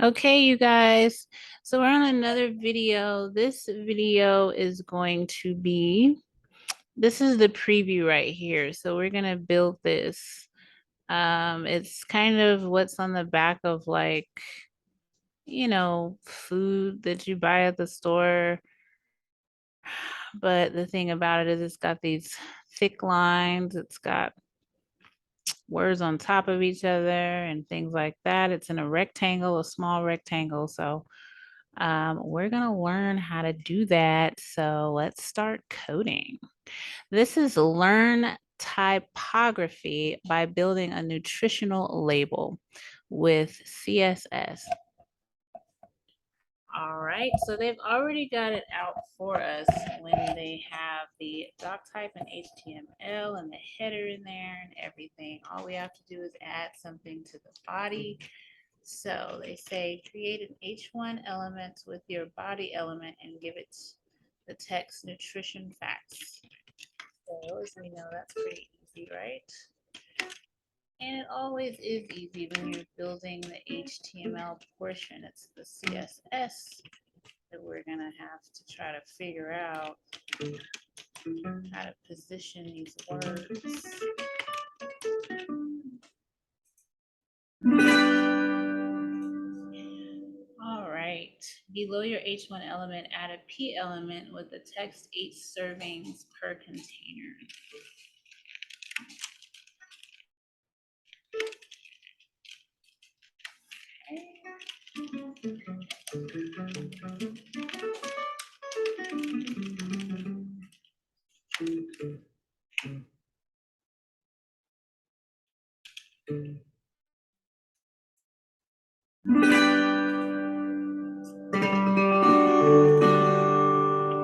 Okay, you guys. So we're on another video. This video is going to be, this is the preview right here. So we're gonna build this. It's kind of what's on the back of like, food that you buy at the store. But the thing about it is it's got these thick lines. It's got words on top of each other and things like that. It's in a rectangle, a small rectangle. So we're going to learn how to do that. So let's start coding. This is Learn Typography by building a nutritional label with CSS. All right, so they've already got it out for us when they have the doc type and HTML and the header in there and everything. All we have to do is add something to the body. So they say create an H1 element with your body element and give it the text nutrition facts. So as we know, that's pretty easy, right? And it always is easy when you're building the HTML portion. It's the CSS that we're gonna have to try to figure out how to position these words. All right, below your H1 element, add a P element with the text 8 servings per container.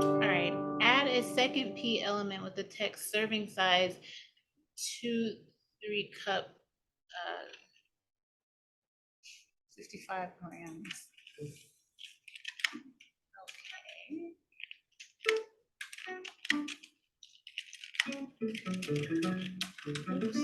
All right, add a second P element with the text serving size 2-3 cup, 55 grams. Okay. Oops.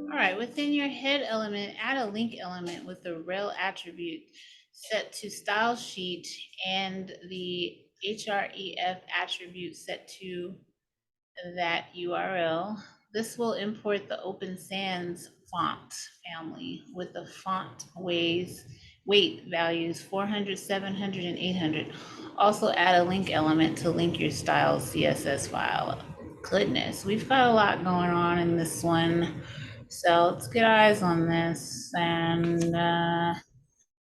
All right, within your head element, add a link element with the rel attribute set to style sheet and the href attribute set to that URL. This will import the Open Sans font family with the font weight values 400, 700, and 800. Also add a link element to link your style CSS file. Goodness, we've got a lot going on in this one. So let's get eyes on this and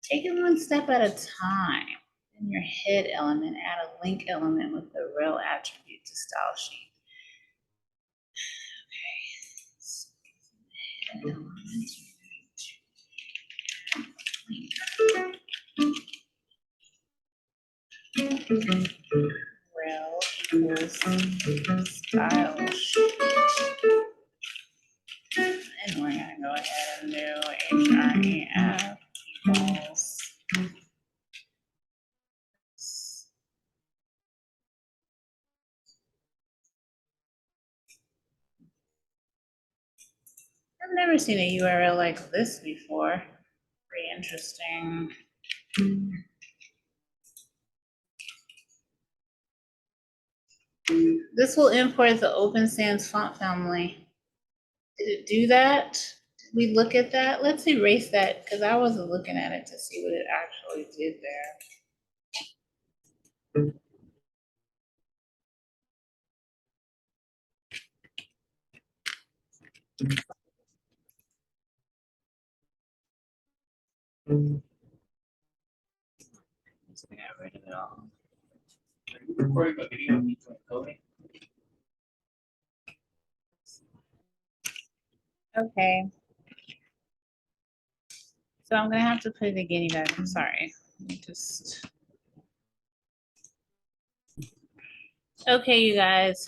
take it one step at a time. In your head element, add a link element with the rel attribute to style sheet. Rel equals style sheet. And we're going to go ahead and do href equals I've never seen a URL like this before. Pretty interesting. This will import the Open Sans font family. Did it do that? Did we look at that? Let's erase that because I wasn't looking at it to see what it actually did there. So I got rid of it all. Recording the video coding. Okay. So I'm gonna have to play the guinea back. I'm sorry. Let me just Okay, you guys.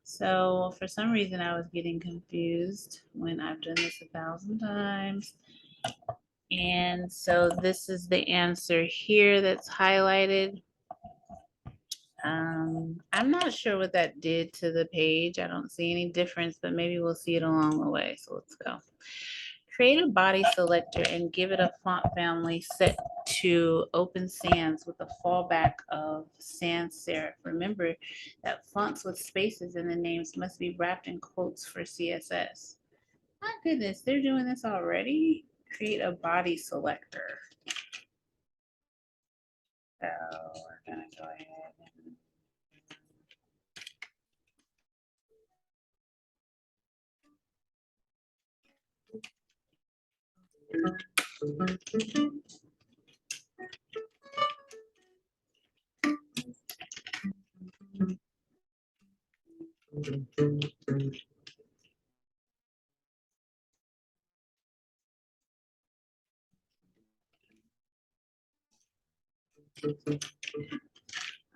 So for some reason I was getting confused when I've done this 1,000 times. And so this is the answer here that's highlighted. I'm not sure what that did to the page. I don't see any difference, but maybe we'll see it along the way. So let's go. Create a body selector and give it a font family set to Open Sans with a fallback of sans serif. Remember that fonts with spaces in the names must be wrapped in quotes for CSS. My goodness, they're doing this already? Create a body selector. So we're gonna go ahead and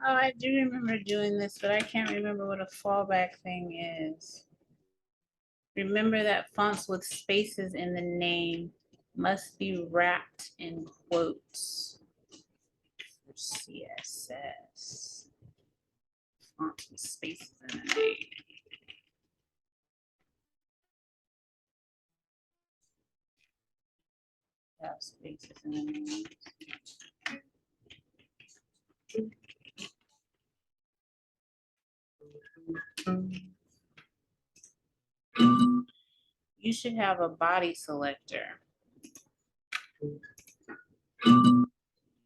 oh, I do remember doing this, but I can't remember what a fallback thing is. Remember that fonts with spaces in the name must be wrapped in quotes for CSS. Fonts with spaces in the name. Have spaces in the name. You should have a body selector.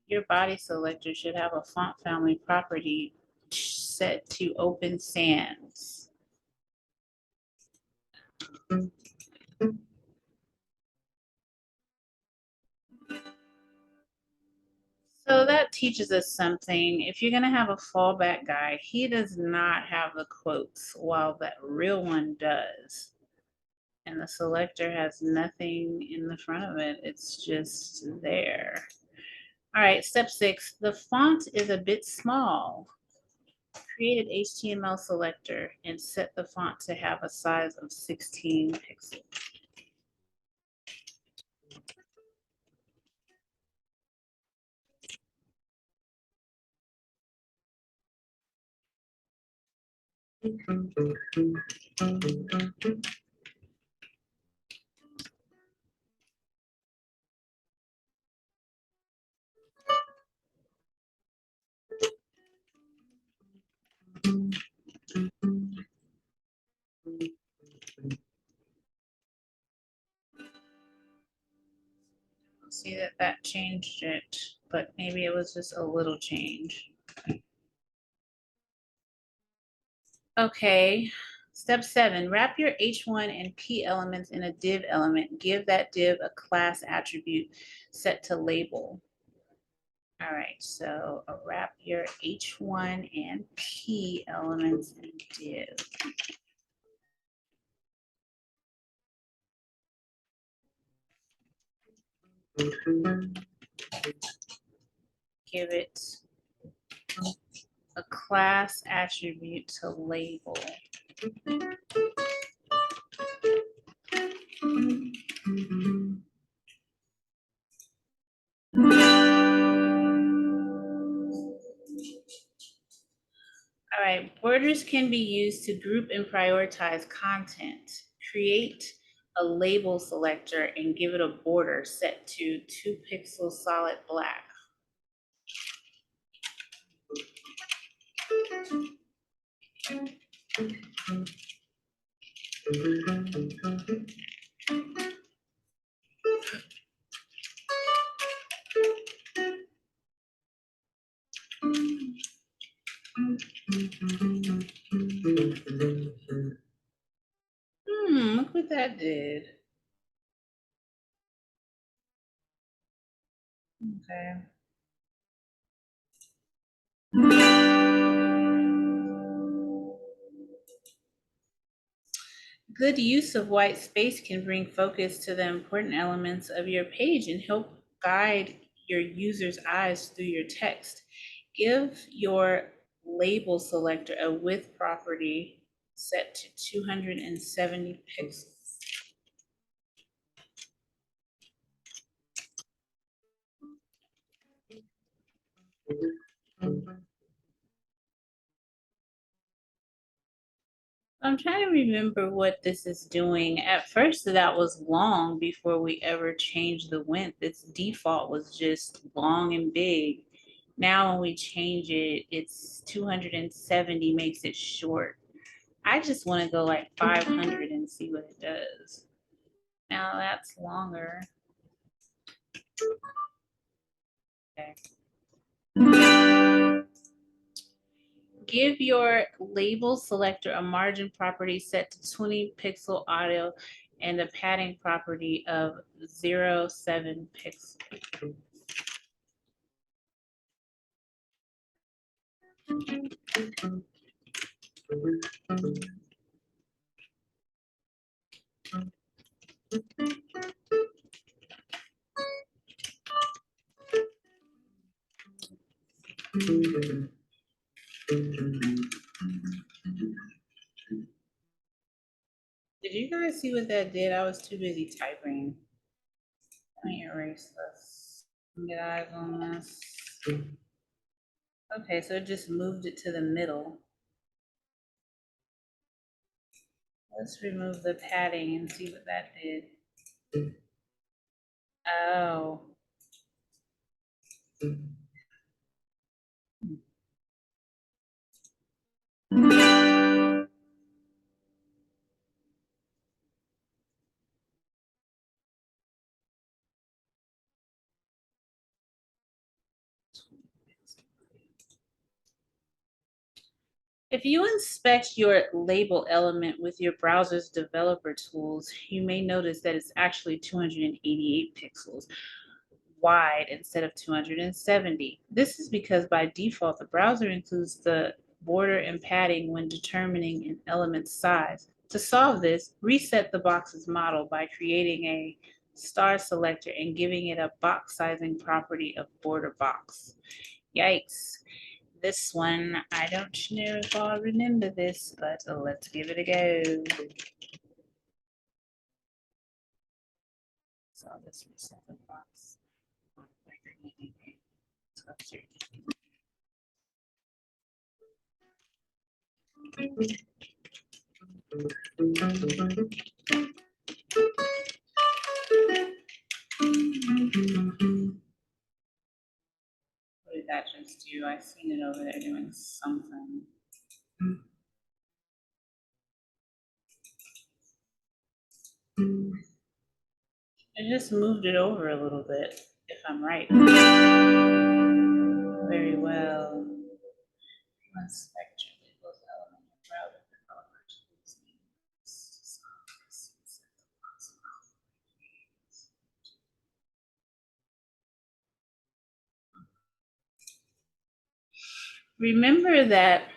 Your body selector should have a font family property set to Open Sans. So that teaches us something. If you're going to have a fallback guy, he does not have the quotes, while that real one does. And the selector has nothing in the front of it. It's just there. All right, step 6. The font is a bit small. Create an HTML selector and set the font to have a size of 16 pixels. See that changed it, but maybe it was just a little change. Okay, step 7, wrap your H1 and P elements in a div element. Give that div a class attribute set to label. All right, so wrap your H1 and P elements in div. Give it a class attribute to label. All right, borders can be used to group and prioritize content. Create a label selector and give it a border set to 2 pixel solid black. Look what that did. Okay. Good use of white space can bring focus to the important elements of your page and help guide your user's eyes through your text. Give your label selector, a width property set to 270 pixels. I'm trying to remember what this is doing. At first, that was long before we ever changed the width. Its default was just long and big. Now, when we change it, it's 270 makes it short. I just want to go like 500 and see what it does. Now that's longer. Okay. Give your label selector a margin property set to 20 pixel audio and a padding property of 0.7 pixels. Did you guys see what that did? I was too busy typing. Let me erase this. Get eyes on this. Okay, so it just moved it to the middle. Let's remove the padding and see what that did. Oh. If you inspect your label element with your browser's developer tools, you may notice that it's actually 288 pixels wide instead of 270. This is because by default, the browser includes the border and padding when determining an element's size. To solve this, reset the box's model by creating a star selector and giving it a box sizing property of border box. Yikes. This one, I don't know if I'll remember this, but let's give it a go. So I'll just reset the box. What did that just do? I seen it over there doing something. I just moved it over a little bit, if I'm right. Very well. Inspect your labels element browser developers. Remember that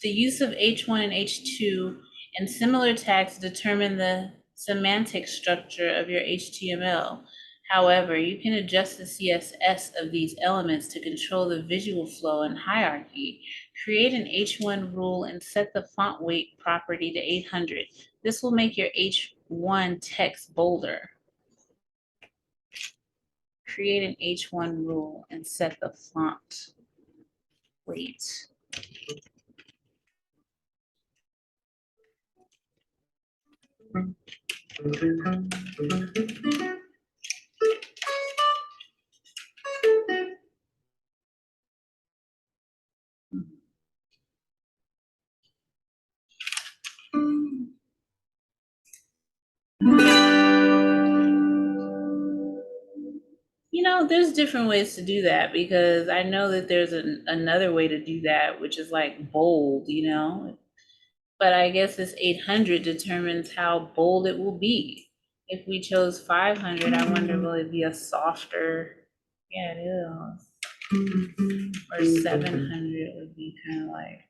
the use of H1 and H2 and similar tags determine the semantic structure of your HTML. However, you can adjust the CSS of these elements to control the visual flow and hierarchy. Create an H1 rule and set the font weight property to 800. This will make your H1 text bolder. Create an H1 rule and set the font weight. You know, there's different ways to do that because I know that there's another way to do that, which is like bold, you know. But I guess this 800 determines how bold it will be. If we chose 500, I wonder will it be a softer, yeah, it is. Or 700 would be kind of like.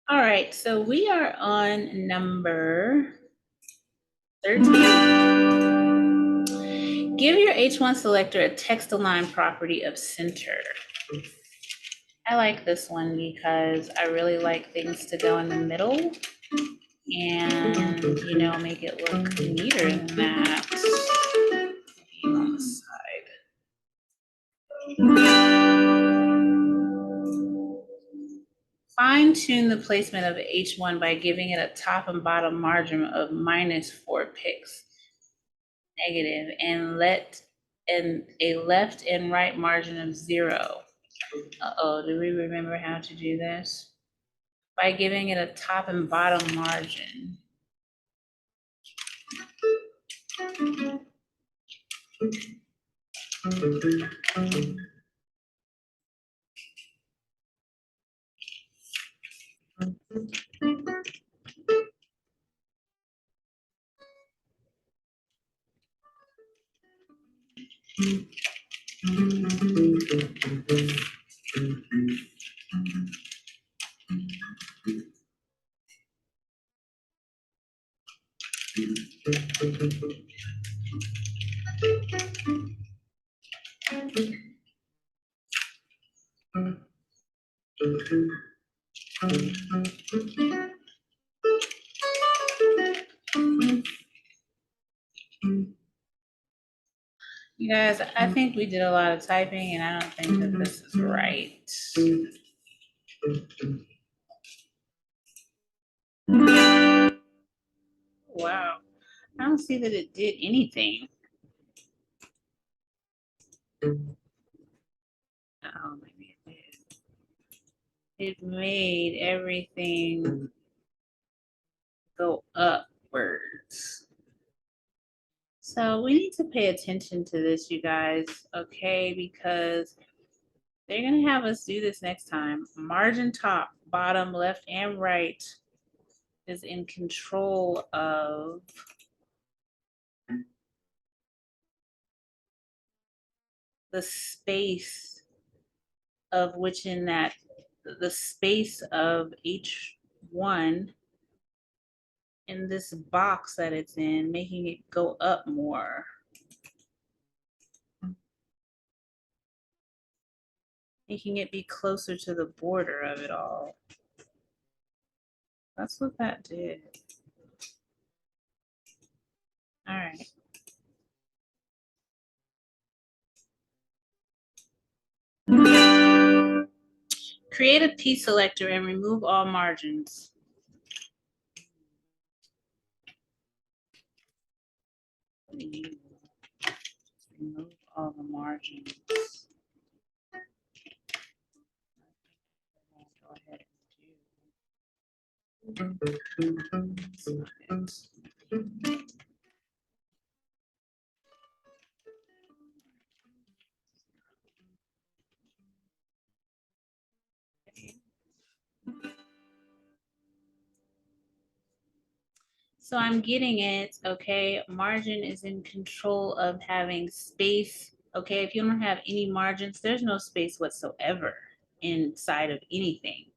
All right, so we are on number 13. Give your H1 selector a text align property of center. I like this one because I really like things to go in the middle and, you know, make it look neater than that. On the side. Fine tune the placement of H1 by giving it a top and bottom margin of -4 pixels, negative, and a left and right margin of 0. Uh-oh, do we remember how to do this? By giving it a top and bottom margin. You guys, I think we did a lot of typing and I don't think that this is right. Wow, I don't see that it did anything. Oh, maybe it did. It made everything go upwards. So we need to pay attention to this, you guys, okay? Because they're gonna have us do this next time. Margin top, bottom, left, and right is in control of the space of which in that, the space of H1 in this box that it's in, making it go up more. Making it be closer to the border of it all. That's what that did. All right. Create a P selector and remove all margins. Remove all the margins. Go ahead and do. So I'm getting it, okay? Margin is in control of having space, okay? If you don't have any margins, there's no space whatsoever inside of anything.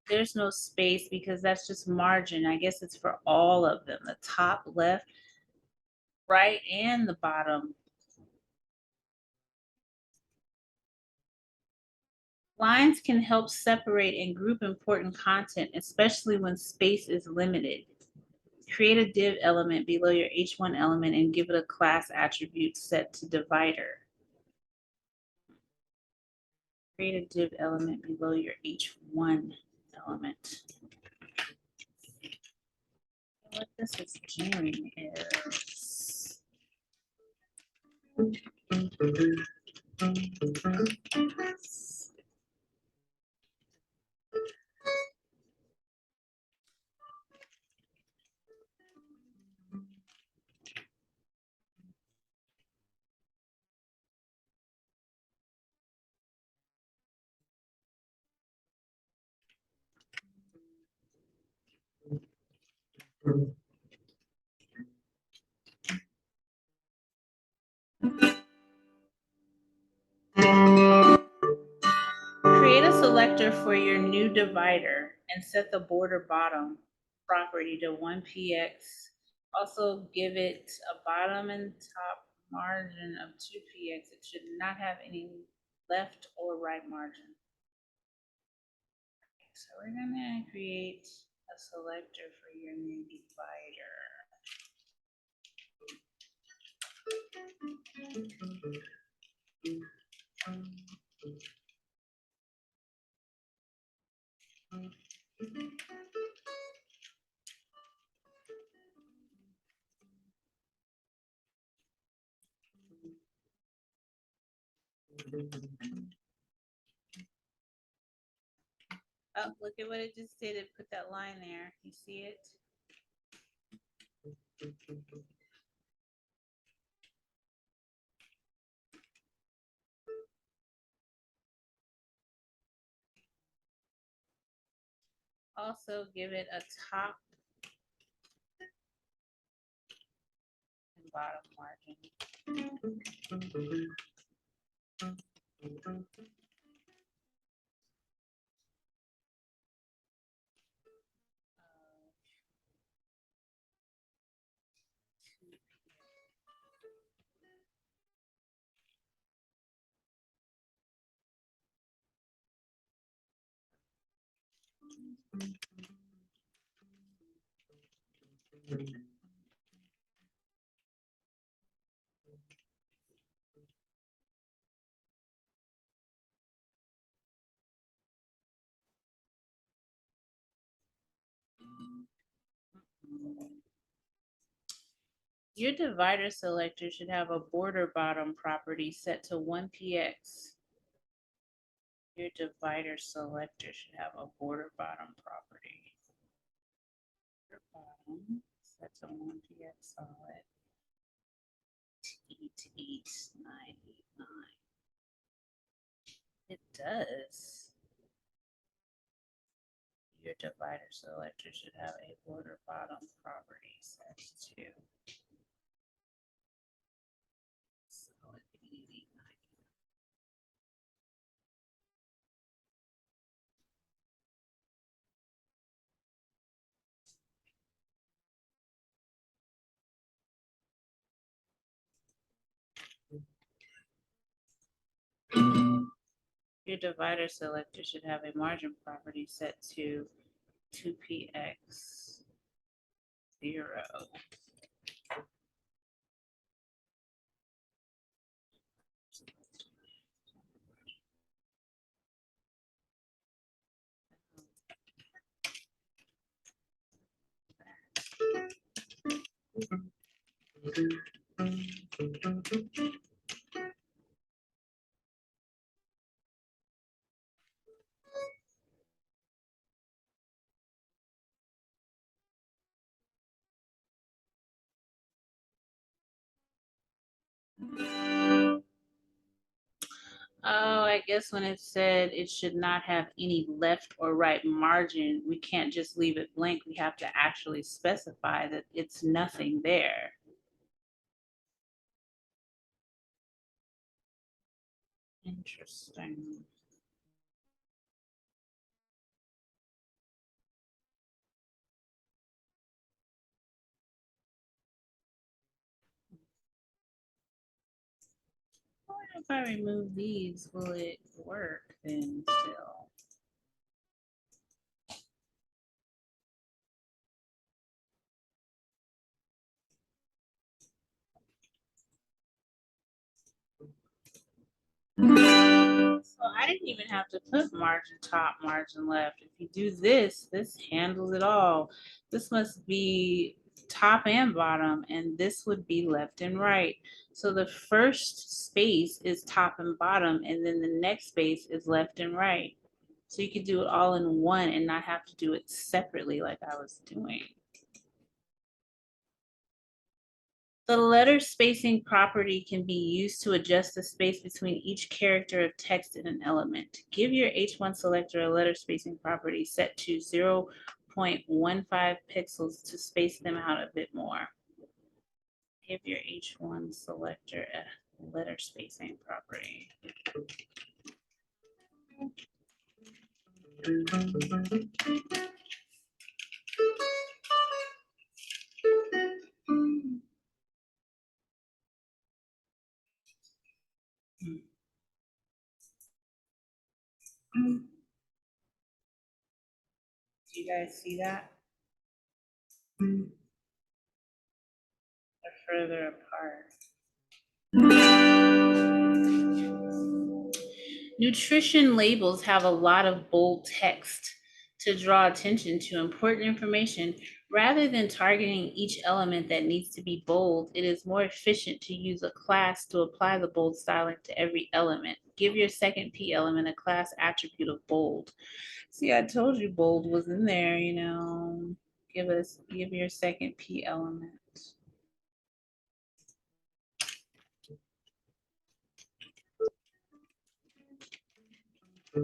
There's no space because that's just margin. I guess it's for all of them, the top, left, right, and the bottom. Lines can help separate and group important content, especially when space is limited. Create a div element below your H1 element and give it a class attribute set to divider. Create a div element below your H1 element. What this is doing is Create a selector for your new divider and set the border bottom property to 1px. Also give it a bottom and top margin of 2px. It should not have any left or right margin. So we're gonna create a selector for your new divider. Oh, look at what it just did. It put that line there. You see it? Also give it a top and bottom margin. Your divider selector should have a border bottom property set to 1px. Your divider selector should have a border bottom property. Border bottom set to 1px solid. 88989. It does. Your divider selector should have a border bottom property set to solid 889. Your divider selector should have a margin property set to 2px 0. Oh, I guess when it said it should not have any left or right margin, we can't just leave it blank. We have to actually specify that it's nothing there. Interesting. I wonder if I remove these, will it work then still? So I didn't even have to put margin top, margin left. If you do this, this handles it all. This must be top and bottom, and this would be left and right. So the first space is top and bottom, and then the next space is left and right. So you could do it all in one and not have to do it separately like I was doing. The letter spacing property can be used to adjust the space between each character of text in an element. Give your H1 selector a letter spacing property set to 0.15 pixels to space them out a bit more. Give your H1 selector a letter spacing property. Do you guys see that? They're further apart. Nutrition labels have a lot of bold text to draw attention to important information. Rather than targeting each element that needs to be bold, it is more efficient to use a class to apply the bold styling to every element. Give your second P element a class attribute of bold. See, I told you bold was in there, you know. Give your second P element. All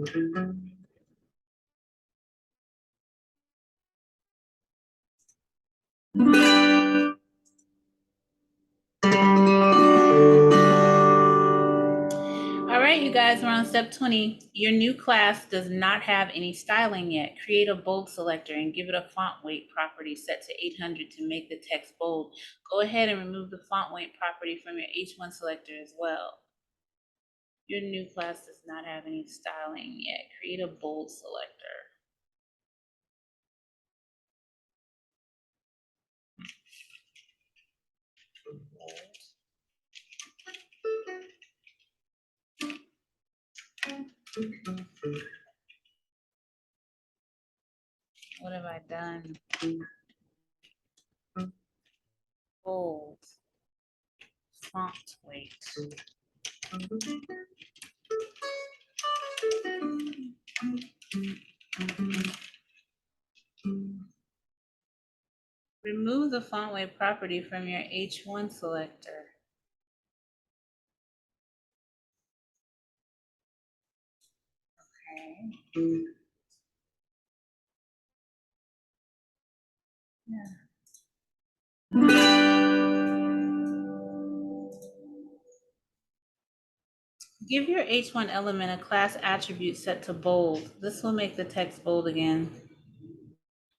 right, you guys, we're on step 20. Your new class does not have any styling yet. Create a bold selector and give it a font weight property set to 800 to make the text bold. Go ahead and remove the font weight property from your H1 selector as well. Your new class does not have any styling yet. Create a bold selector. What have I done? Bold. Font weight. Remove the font weight property from your H1 selector. Okay. Yeah. Give your H1 element a class attribute set to bold. This will make the text bold again.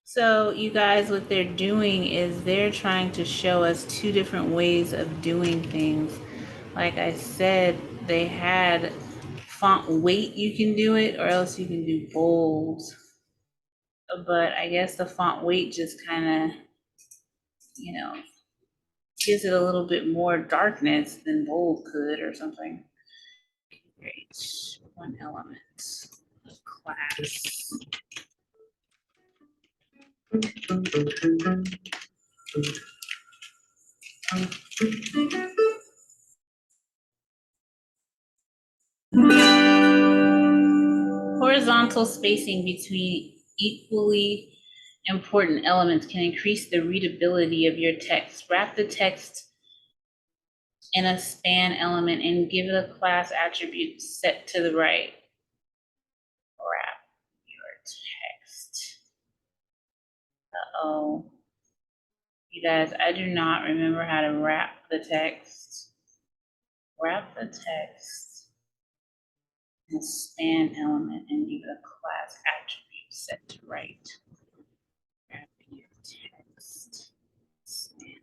So you guys, what they're doing is they're trying to show us two different ways of doing things. Like I said, they had font weight, you can do it, or else you can do bold. But I guess the font weight just kind of, you know, gives it a little bit more darkness than bold could or something. Great, one element, class. Horizontal spacing between equally important elements can increase the readability of your text. Wrap the text in a span element and give it a class attribute set to the right. Wrap your text. Uh-oh. You guys, I do not remember how to wrap the text. Wrap the text in a span element and give it a class attribute set to right. Wrap your text. Span.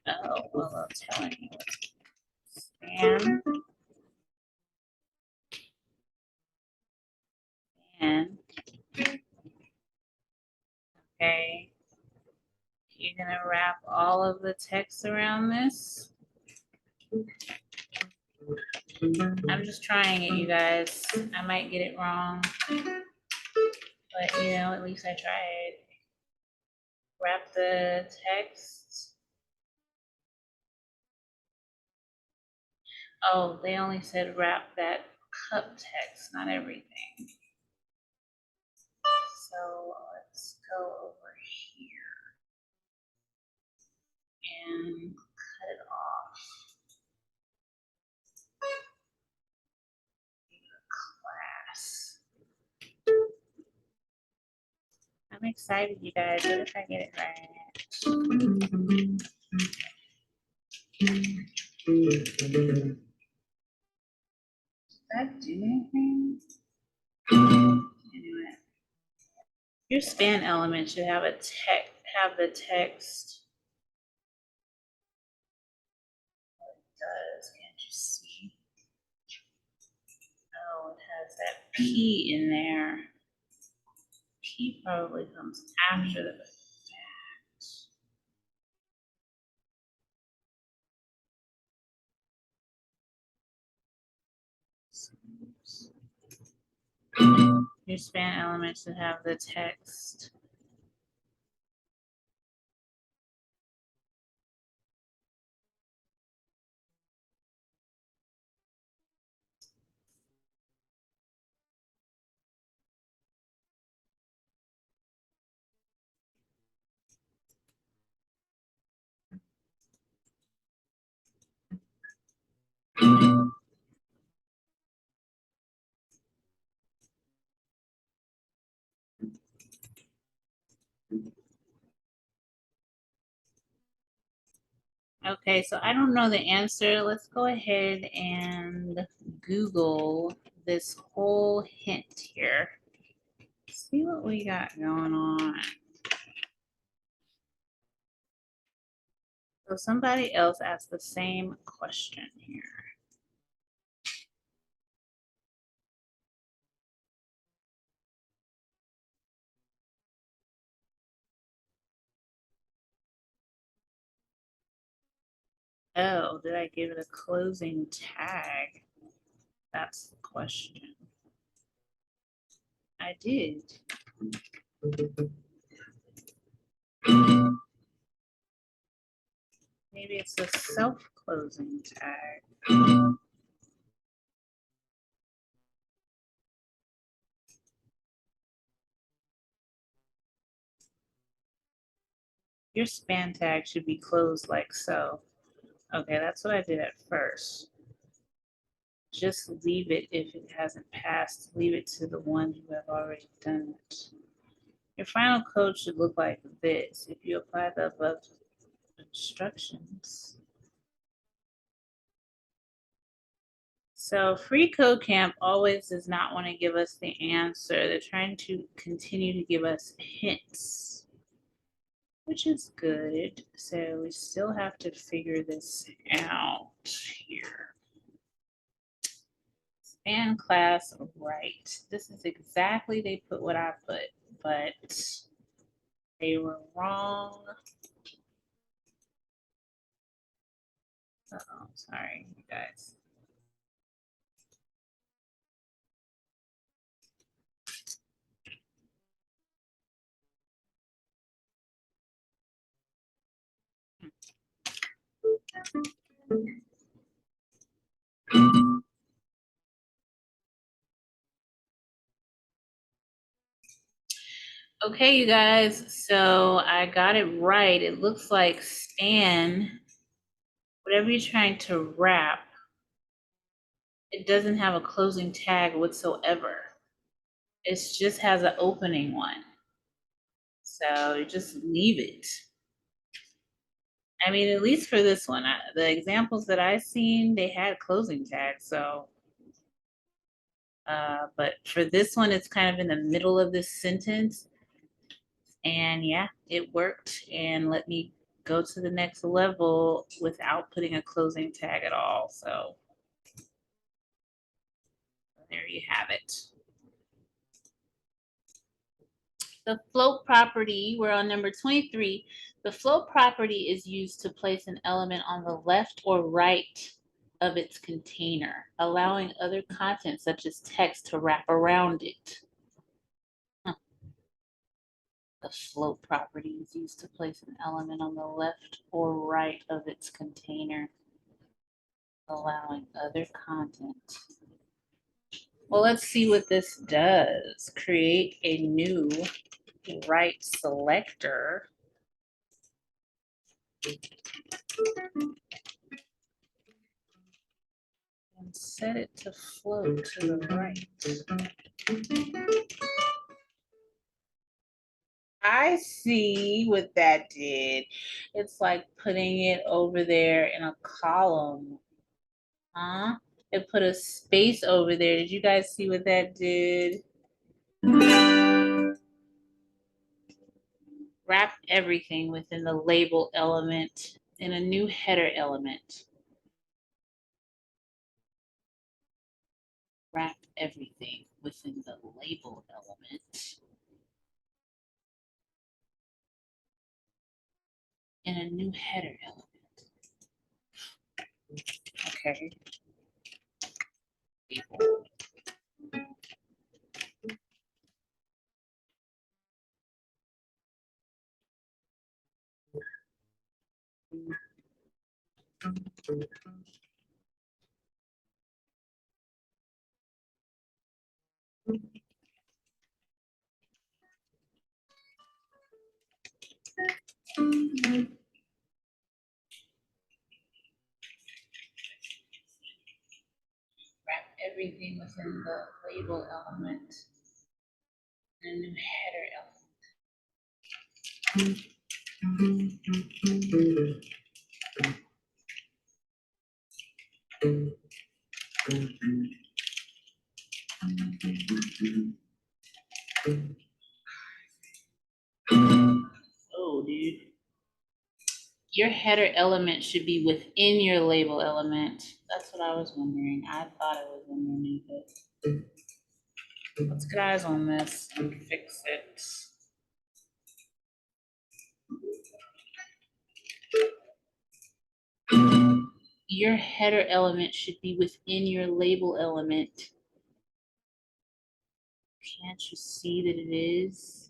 Oh, well, I'm telling you. Span. And okay, you're gonna wrap all of the text around this. I'm just trying it, you guys. I might get it wrong, but you know, at least I tried. Wrap the text. Oh, they only said wrap that cup text, not everything. So let's go over here and cut it off. Class. I'm excited, you guys. What if I get it right? Does that do anything? Anyway, your span element should have the text. It does, can't you see? Oh, it has that P in there. P probably comes after the fact. Your span element should have the text. Okay, so I don't know the answer. Let's go ahead and Google this whole hint here. See what we got going on. So somebody else asked the same question here. Oh, did I give it a closing tag? That's the question. I did. Maybe it's a self-closing tag. Your span tag should be closed like so. Okay, that's what I did at first. Just leave it if it hasn't passed. Leave it to the ones who have already done it. Your final code should look like this if you apply the above instructions. So Free Code Camp always does not want to give us the answer. They're trying to continue to give us hints, which is good. So we still have to figure this out here. Span class right. This is exactly, they put what I put, but they were wrong. Oh, sorry, you guys. Okay, you guys, so I got it right. It looks like span, whatever you're trying to wrap, it doesn't have a closing tag whatsoever. It just has an opening one. So you just leave it. I mean, at least for this one, the examples that I've seen, they had closing tags. So, but for this one, it's kind of in the middle of this sentence. And yeah, it worked and let me go to the next level without putting a closing tag at all. So there you have it. The float property, we're on number 23. The float property is used to place an element on the left or right of its container, allowing other content such as text to wrap around it. The float property is used to place an element on the left or right of its container, allowing other content. Well, let's see what this does. Create a new right selector. And set it to float to the right. I see what that did. It's like putting it over there in a column It put a space over there. Did you guys see what that did? Wrap everything within the label element in a new header element. Wrap everything within the label element in a new header element. Okay. Wrap everything within the label element and a new header element. Oh, dude. Your header element should be within your label element. That's what I was wondering. I thought it was underneath it. Let's get eyes on this and fix it. Your header element should be within your label element. Can't you see that it is?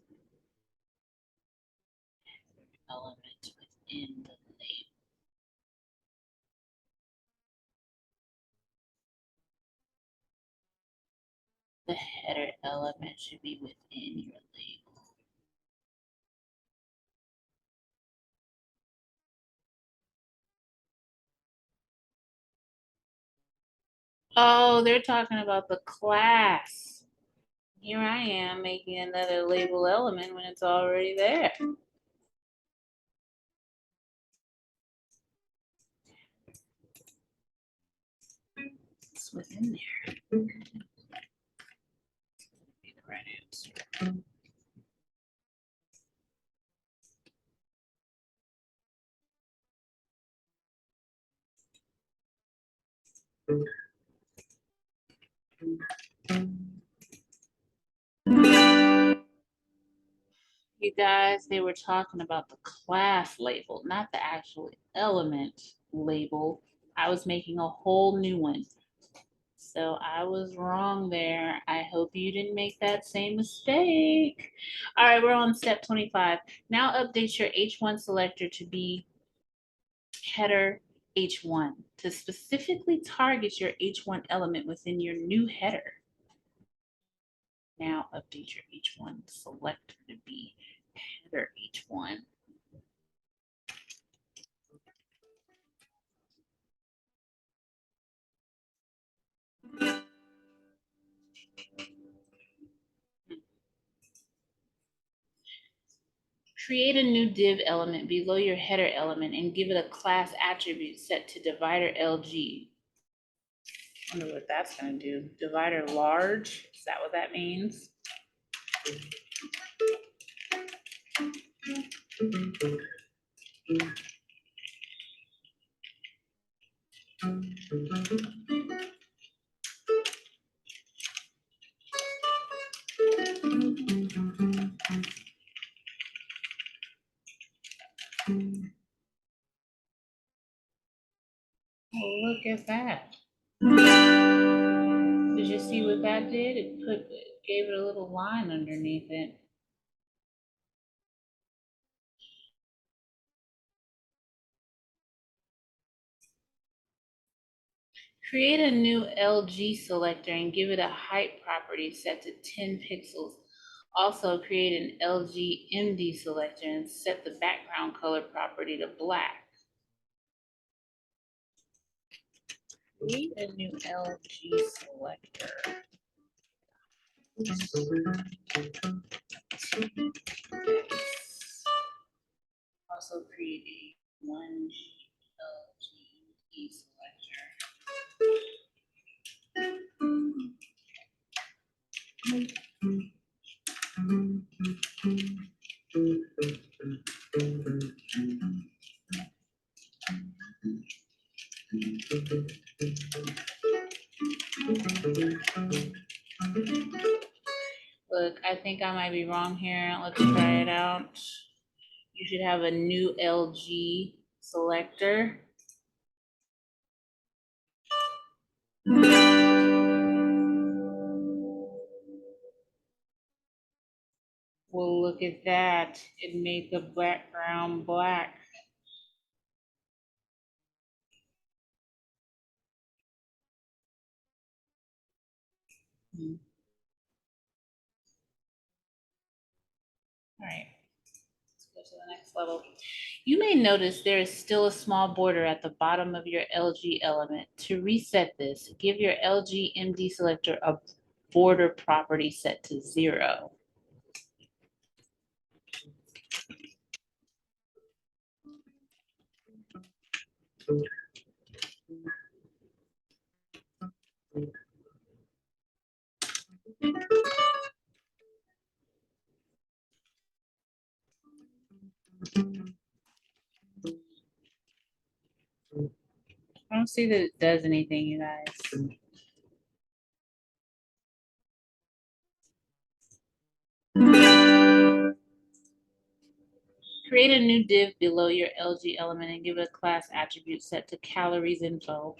Element within the label. The header element should be within your label. Oh, they're talking about the class. Here I am making another label element when it's already there. It's within there. Be the right answer. You guys, they were talking about the class label, not the actual element label. I was making a whole new one. So I was wrong there. I hope you didn't make that same mistake. All right, we're on step 25. Now update your H1 selector to be header H1 to specifically target your H1 element within your new header. Now update your H1 selector to be header H1. Create a new div element below your header element and give it a class attribute set to divider LG. I wonder what that's going to do. Divider large, is that what that means? Oh, look at that. Did you see what that did? It gave it a little line underneath it. Create a new LG selector and give it a height property set to 10 pixels. Also create an LG MD selector and set the background color property to black. Create a new LG selector. Also create a 1G LG selector. Look, I think I might be wrong here. Let's try it out. You should have a new LG selector. Well, look at that. It made the background black. All right, let's go to the next level. You may notice there is still a small border at the bottom of your LG element. To reset this, give your LG MD selector a border property set to 0. I don't see that it does anything, you guys. Create a new div below your LG element and give it a class attribute set to calories info.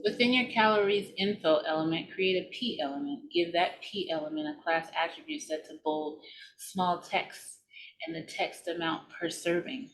Within your calories info element, create a P element. Give that P element a class attribute set to bold small text and the text amount per serving.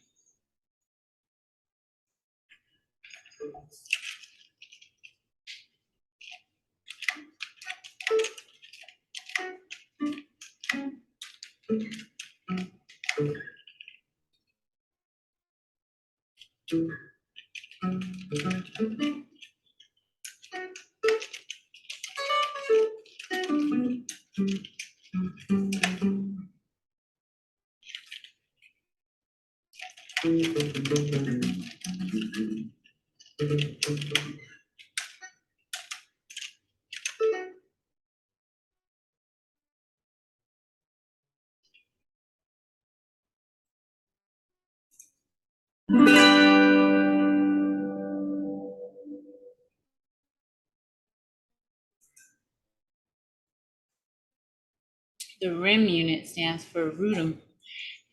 The rem unit stands for rootum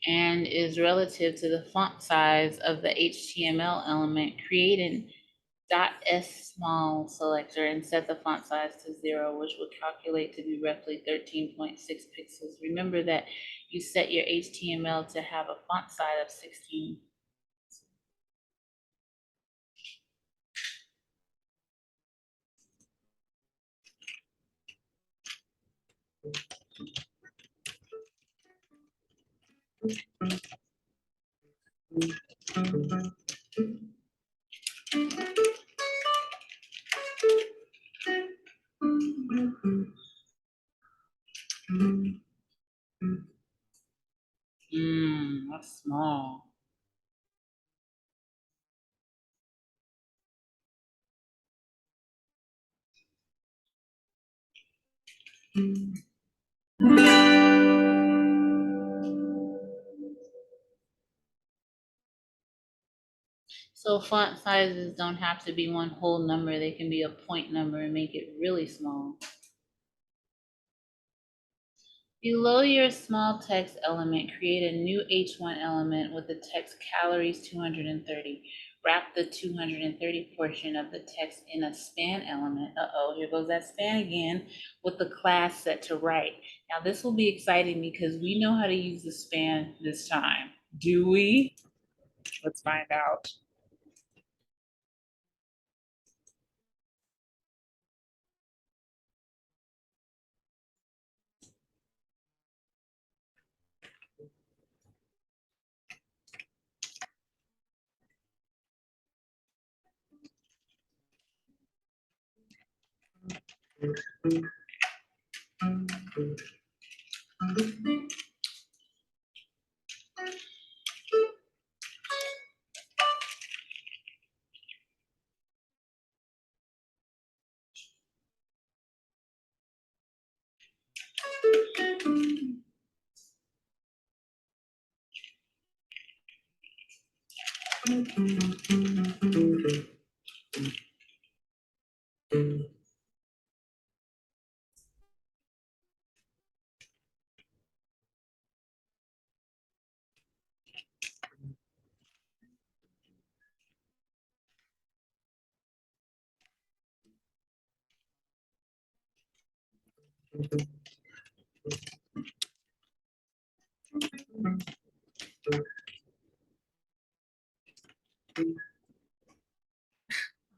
and is relative to the font size of the HTML element. Create an .s small selector and set the font size to 0, which will calculate to be roughly 13.6 pixels. Remember that you set your HTML to have a font size of 16. That's small. So font sizes don't have to be one whole number. They can be a point number and make it really small. Below your small text element, create a new H1 element with the text calories 230. Wrap the 230 portion of the text in a span element. Uh-oh, here goes that span again with the class set to right. Now this will be exciting because we know how to use the span this time. Do we? Let's find out.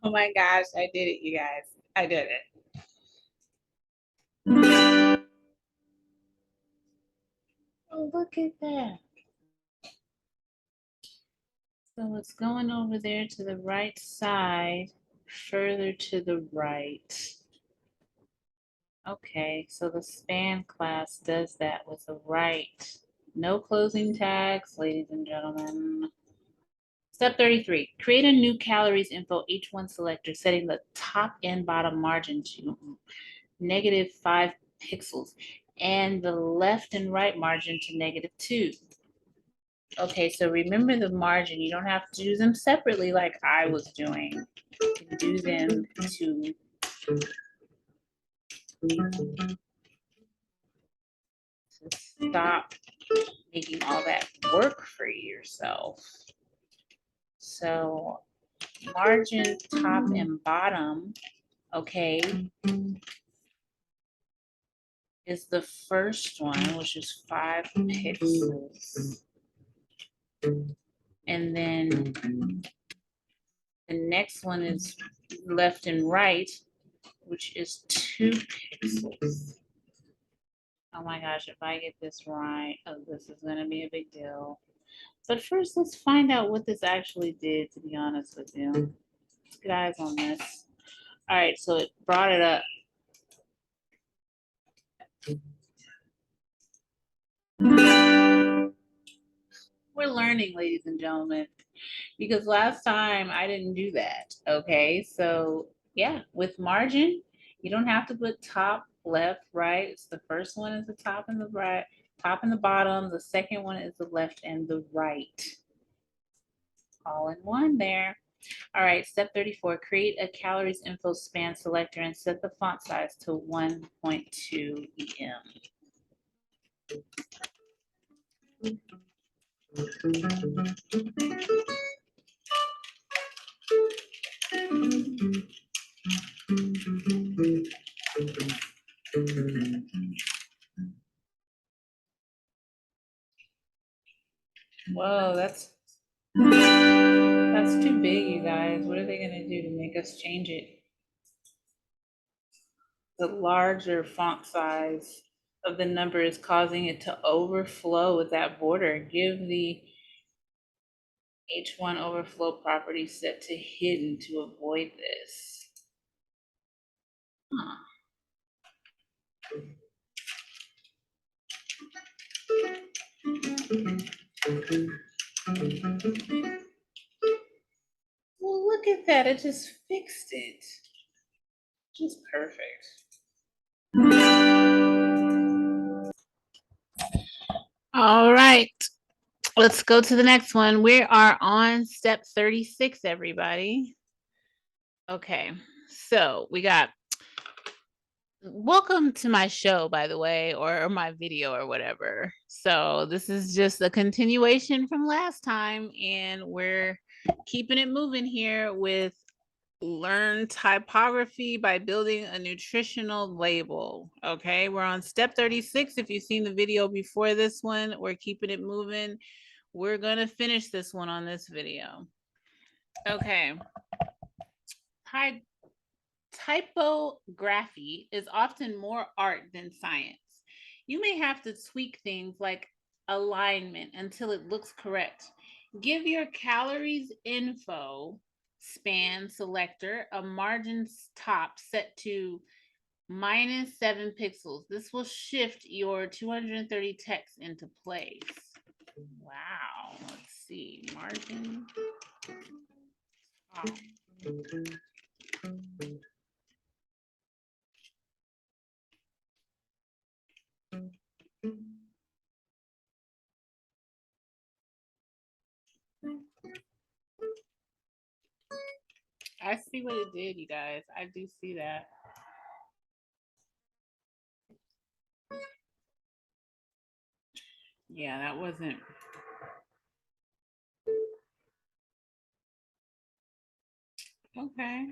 Oh my gosh, I did it, you guys. I did it. Oh, look at that. So it's going over there to the right side, further to the right. Okay, so the span class does that with the right. No closing tags, ladies and gentlemen. Step 33, create a new calories info H1 selector, setting the top and bottom margin to -5 pixels and the left and right margin to -2. Okay, so remember the margin. You don't have to do them separately like I was doing. You can do them to stop making all that work for yourself. So margin top and bottom, okay, is the first one, which is 5 pixels. And then the next one is left and right, which is 2 pixels. Oh my gosh, if I get this right, oh, this is gonna be a big deal. But first, let's find out what this actually did, to be honest with you. Let's get eyes on this. All right, so it brought it up. We're learning, ladies and gentlemen, because last time I didn't do that, okay? So yeah, with margin, you don't have to put top, left, right. It's the first one is the top and the right, top and the bottom. The second one is the left and the right. All in one there. All right, step 34, create a calories info span selector and set the font size to 1.2 EM. Whoa, that's too big, you guys. What are they gonna do to make us change it? The larger font size of the number is causing it to overflow with that border. Give the H1 overflow property set to hidden to avoid this. Huh. Well, look at that. It just fixed it. Just perfect. All right. Let's go to the next one. We are on step 36, everybody. Okay. So we got welcome to my show, by the way, or my video or whatever. So this is just a continuation from last time, and we're keeping it moving here with learn typography by building a nutritional label. Okay, we're on step 36. If you've seen the video before this one, we're keeping it moving. We're gonna finish this one on this video. Okay. Typography is often more art than science. You may have to tweak things like alignment until it looks correct. Give your calories info span selector a margin top set to minus 7 pixels. This will shift your 230 text into place. Wow. Let's see. Margin. Oh. I see what it did, you guys. I do see that. Yeah, that wasn't. Okay.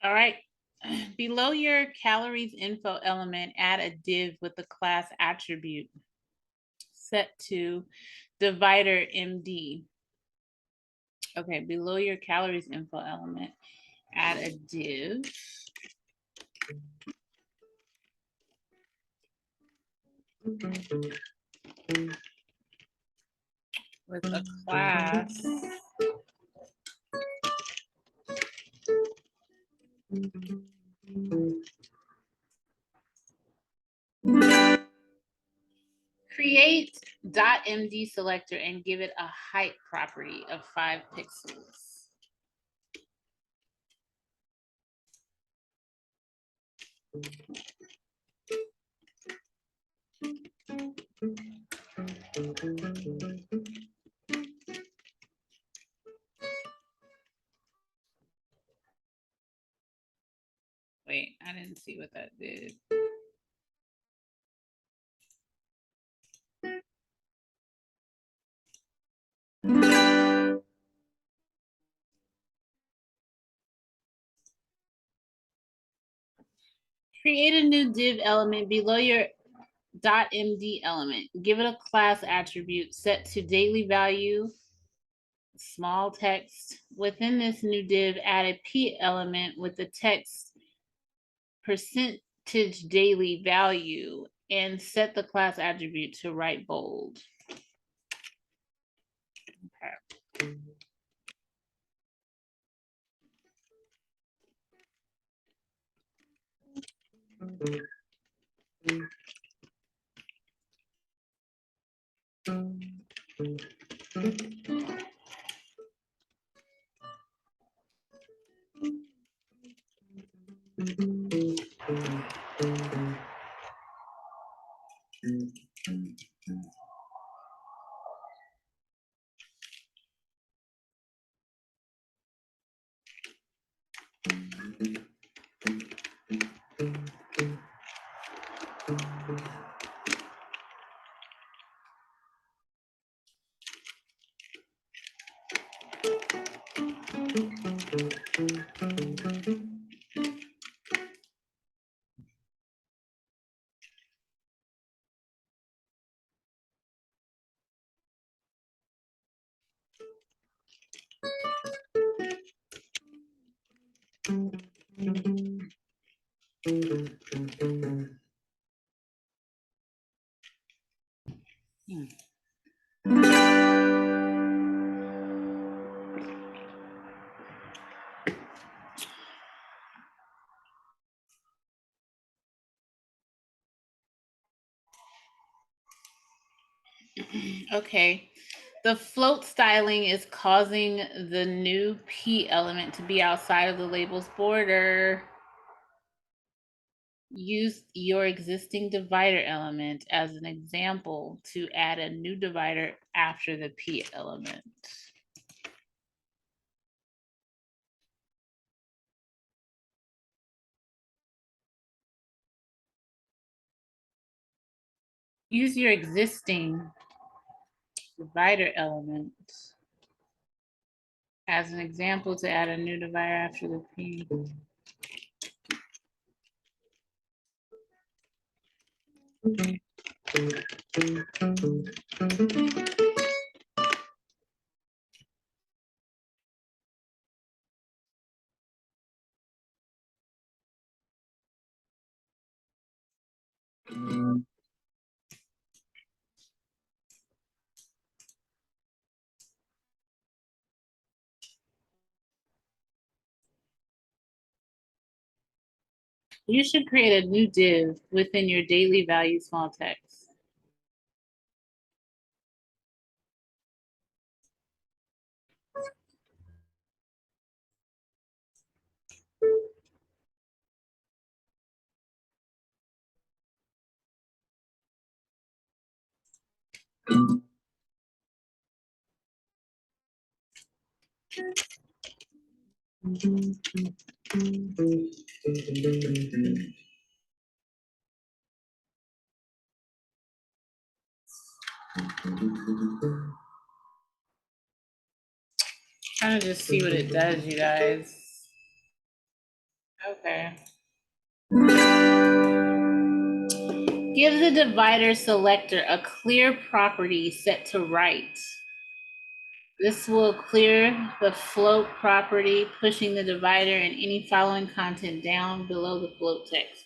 All right. Below your calories info element, add a div with the class attribute set to divider MD. Okay, below your calories info element, add a div with a class create .md selector and give it a height property of 5 pixels. Wait, I didn't see what that did. Create a new div element below your .md element. Give it a class attribute set to daily value, small text. Within this new div, add a p element with the text percentage daily value and set the class attribute to write bold. Okay. Okay. The float styling is causing the new P element to be outside of the label's border. Use your existing divider element as an example to add a new divider after the P element. Use your existing divider element as an example to add a new divider after the P. You should create a new div within your daily value small text. Trying to just see what it does, you guys. Okay. Give the divider selector a clear property set to right. This will clear the float property, pushing the divider and any following content down below the float text.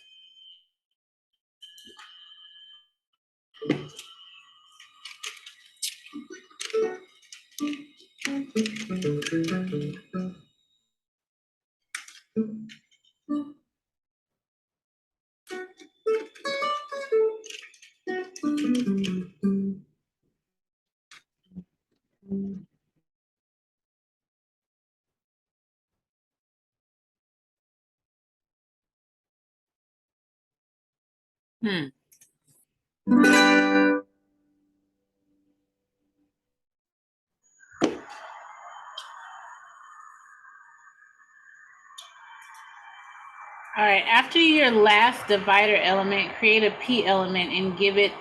All right, after your last divider element, create a P element and give it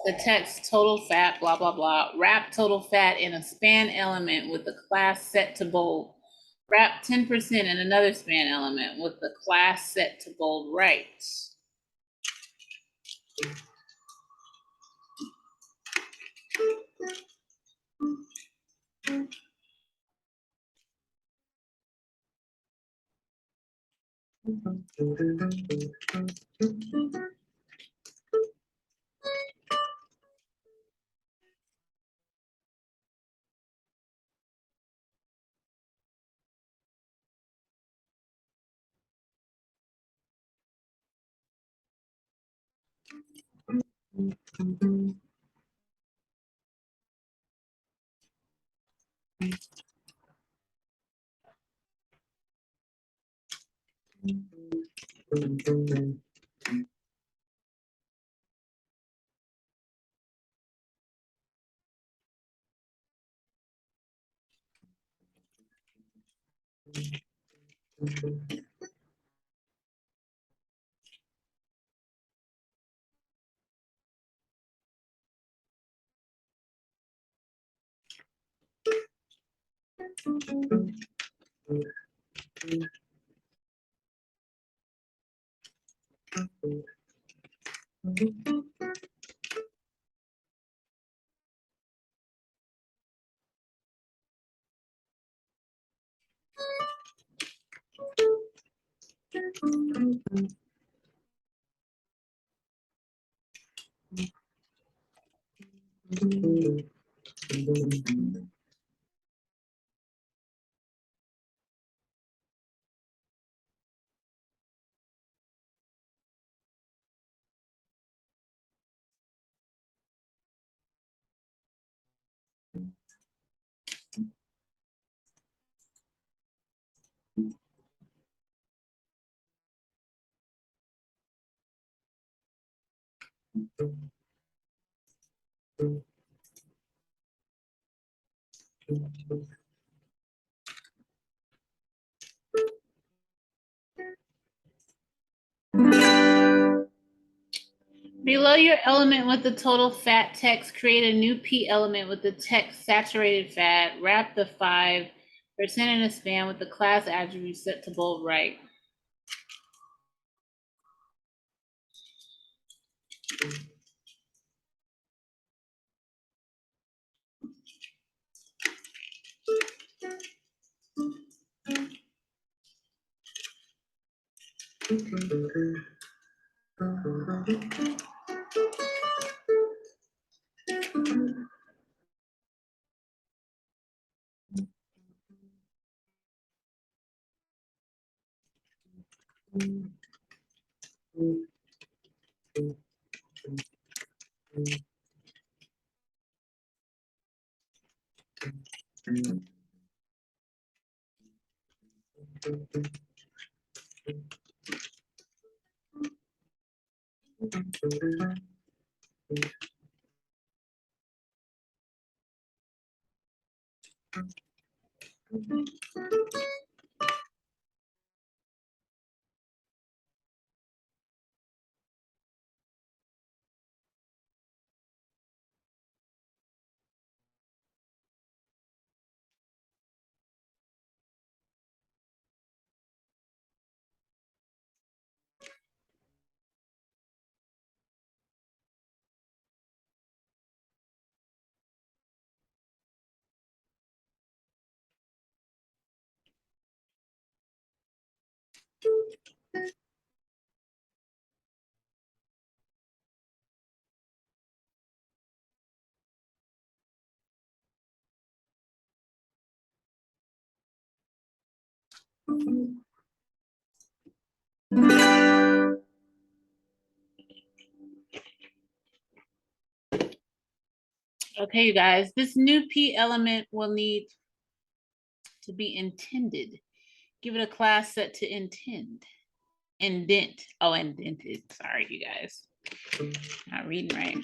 the text total fat, blah, blah, blah. Wrap total fat in a span element with the class set to bold. Wrap 10% in another span element with the class set to bold right. Below your element with the total fat text, create a new P element with the text saturated fat. Wrap the 5% in a span with the class attribute set to bold right. Okay, you guys, this new P element will need to be intended. Give it a class set to intend. Indent. Oh, indented. Sorry, you guys. Not reading right.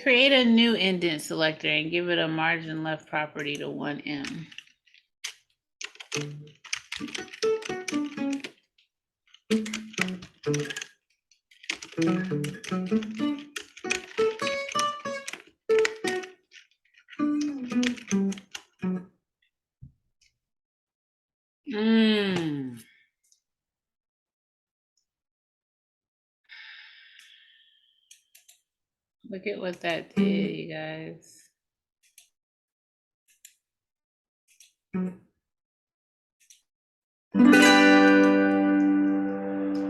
Create a new indent selector and give it a margin left property to 1M. Look at what that did, you guys.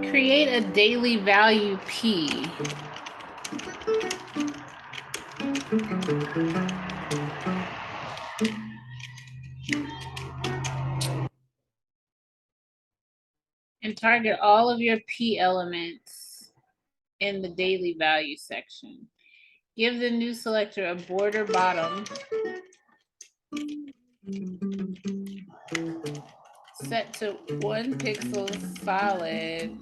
Create a daily value P. And target all of your P elements in the daily value section. Give the new selector a border bottom set to 1 pixel solid.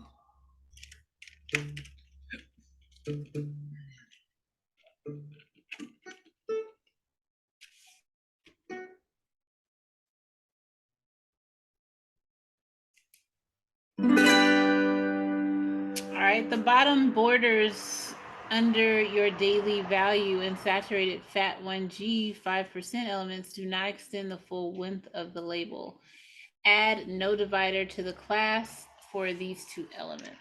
All right, the bottom borders under your daily value and saturated fat 1G 5% elements do not extend the full width of the label. Add no divider to the class for these two elements.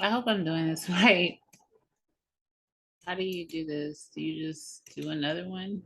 I hope I'm doing this right. How do you do this? Do you just do another one?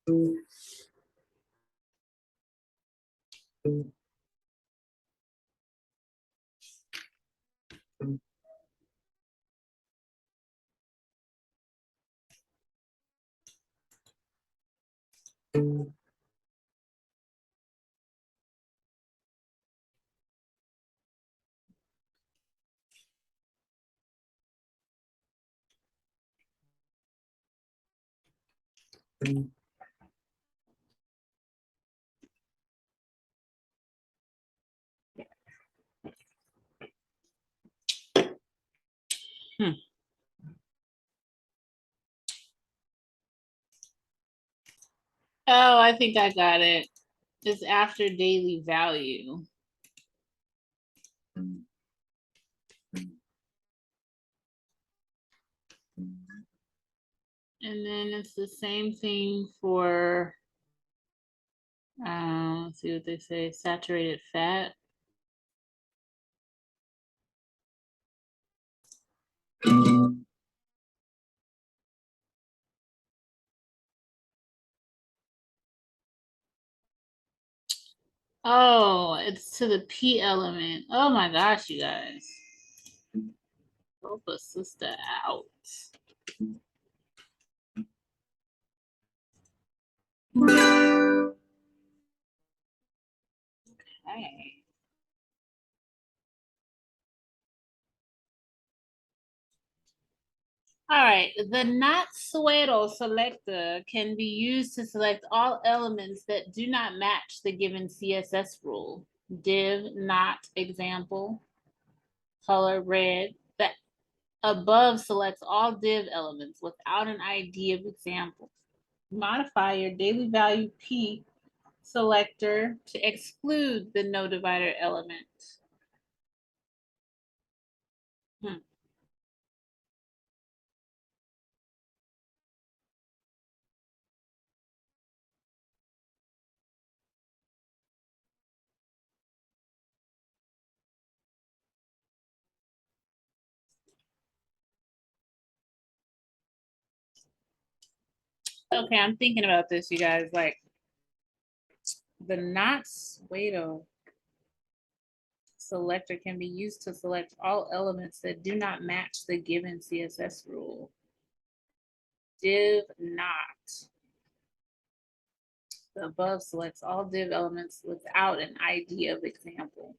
Hmm. Oh, I think I got it. It's after daily value. And then it's the same thing for, let's see what they say, saturated fat. Oh, it's to the P element. Oh my gosh, you guys. Help a sister out. Okay. All right, the not suero selector can be used to select all elements that do not match the given CSS rule. Div not example, color red. The above selects all div elements without an ID of example. Modify your daily value P selector to exclude the no divider element. Okay, I'm thinking about this, you guys. Like the not suedo selector can be used to select all elements that do not match the given CSS rule. Div not. The above selects all div elements without an ID of example.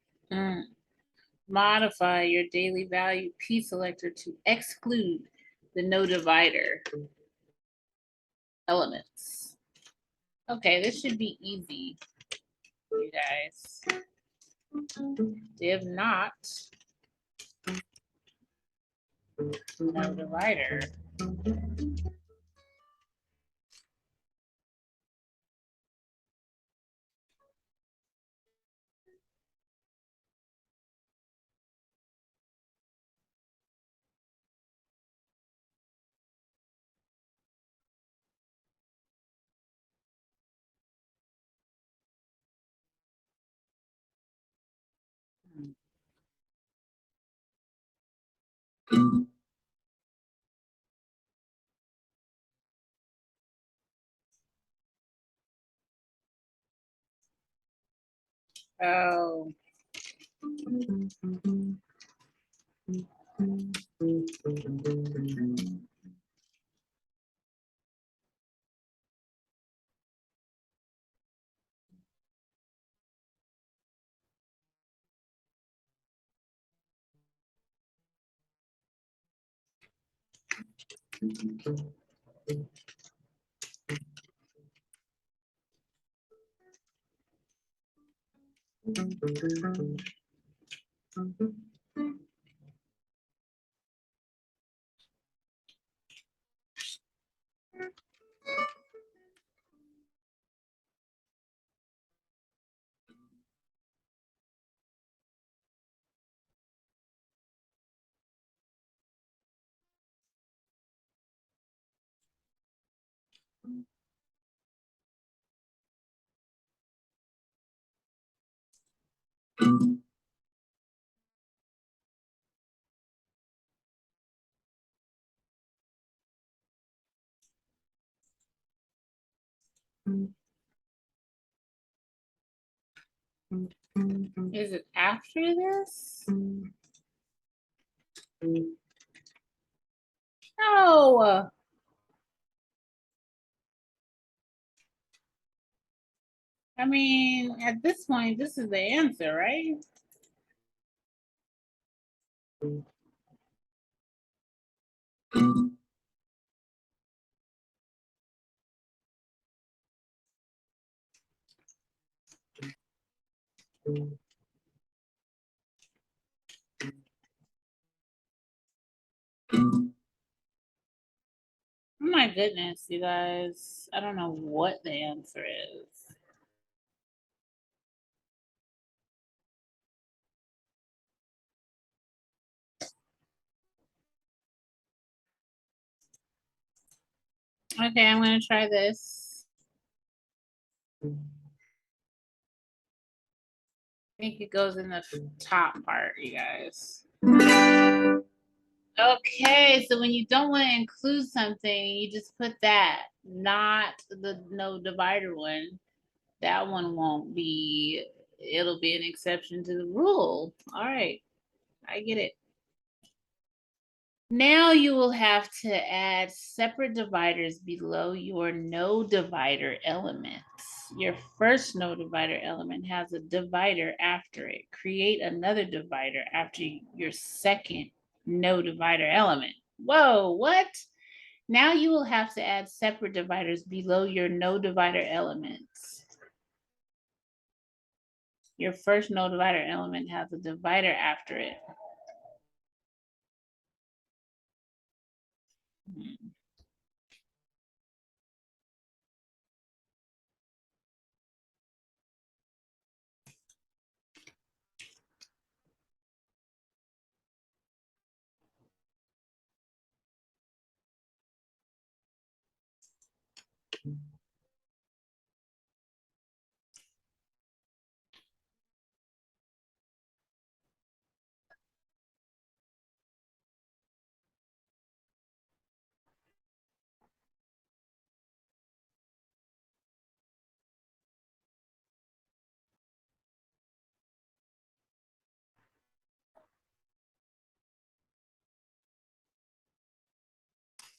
Modify your daily value P selector to exclude the no divider elements. Okay, this should be easy, you guys. Div not no divider. Oh. Is it after this? No. I mean, at this point, this is the answer, right? Oh my goodness, you guys. I don't know what the answer is. Okay, I'm going to try this. I think it goes in the top part, you guys. Okay, so when you don't want to include something, you just put that, not the no divider one. That one won't be, it'll be an exception to the rule. All right, I get it. Now you will have to add separate dividers below your no divider elements. Your first no divider element has a divider after it. Create another divider after your second no divider element. Whoa, what? Now you will have to add separate dividers below your no divider elements. Your first no divider element has a divider after it.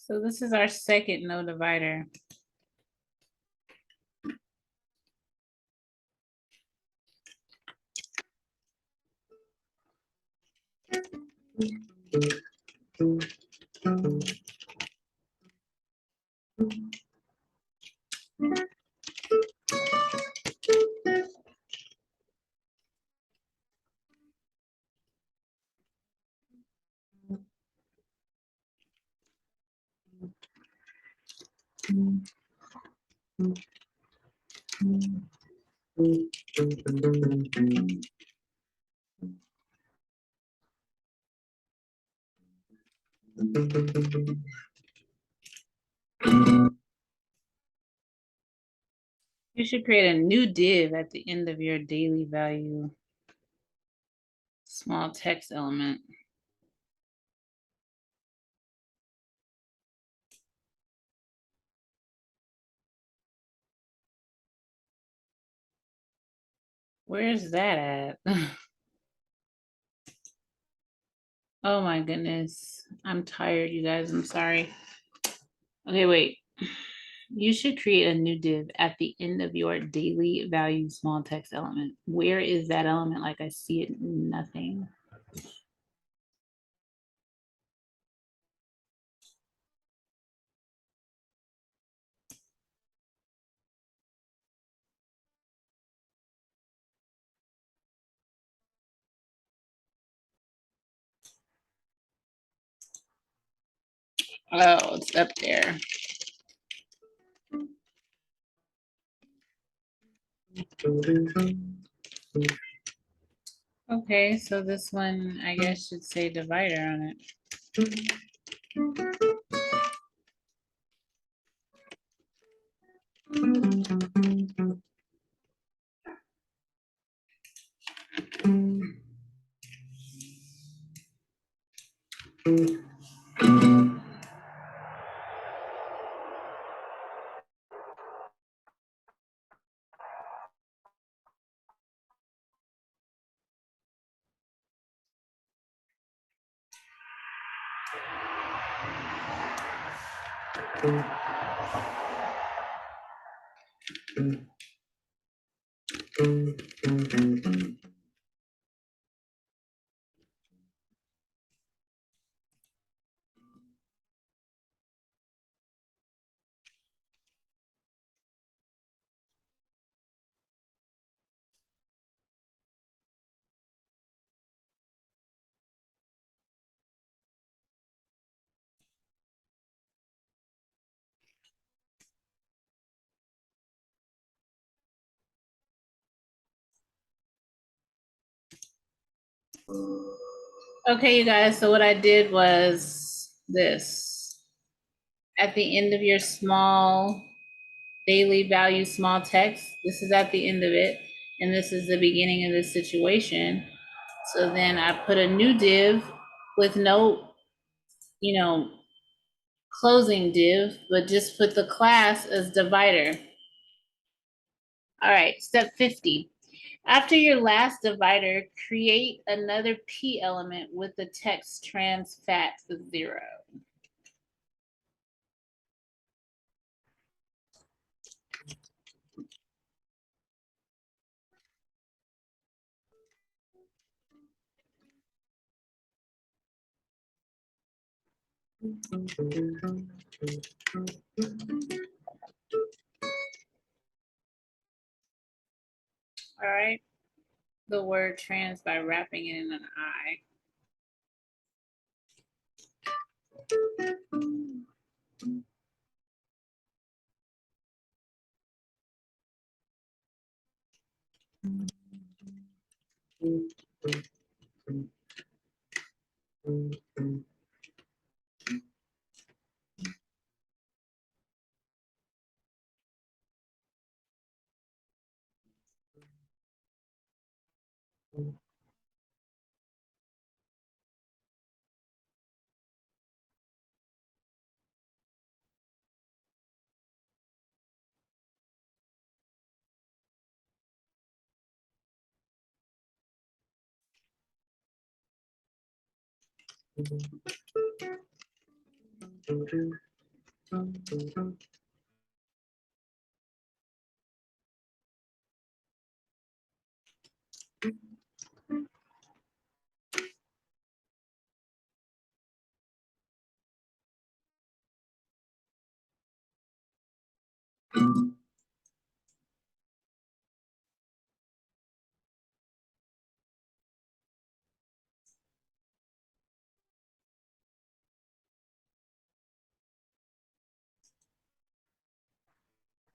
So this is our second no divider. You should create a new div at the end of your daily value small text element. Where's that at? Oh my goodness. I'm tired, you guys. I'm sorry. Okay, wait. You should create a new div at the end of your daily value small text element. Where is that element? Like I see it, nothing. Oh, it's up there. Okay, so this one, I guess, should say divider on it. Okay, you guys, so what I did was this. At the end of your small daily value, small text, this is at the end of it, and this is the beginning of the situation. So then I put a new div with no, closing div, but just put the class as divider. All right, step 50. After your last divider, create another P element with the text trans fat to 0. All right, the word trans by wrapping it in an I.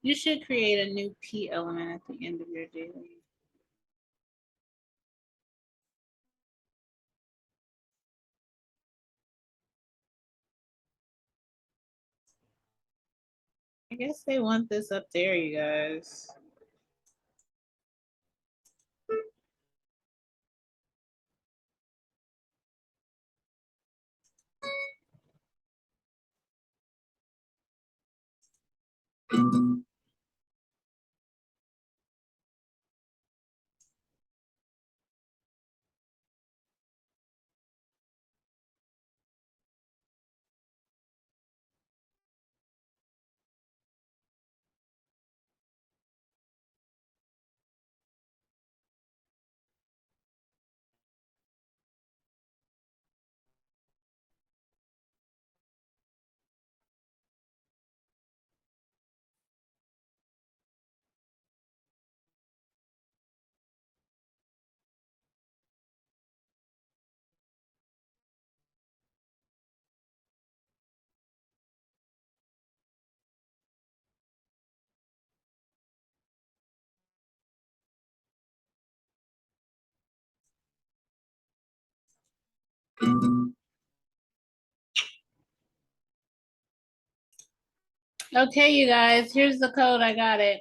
You should create a new P element at the end of your daily. I guess they want this up there, you guys. Okay, you guys, here's the code. I got it.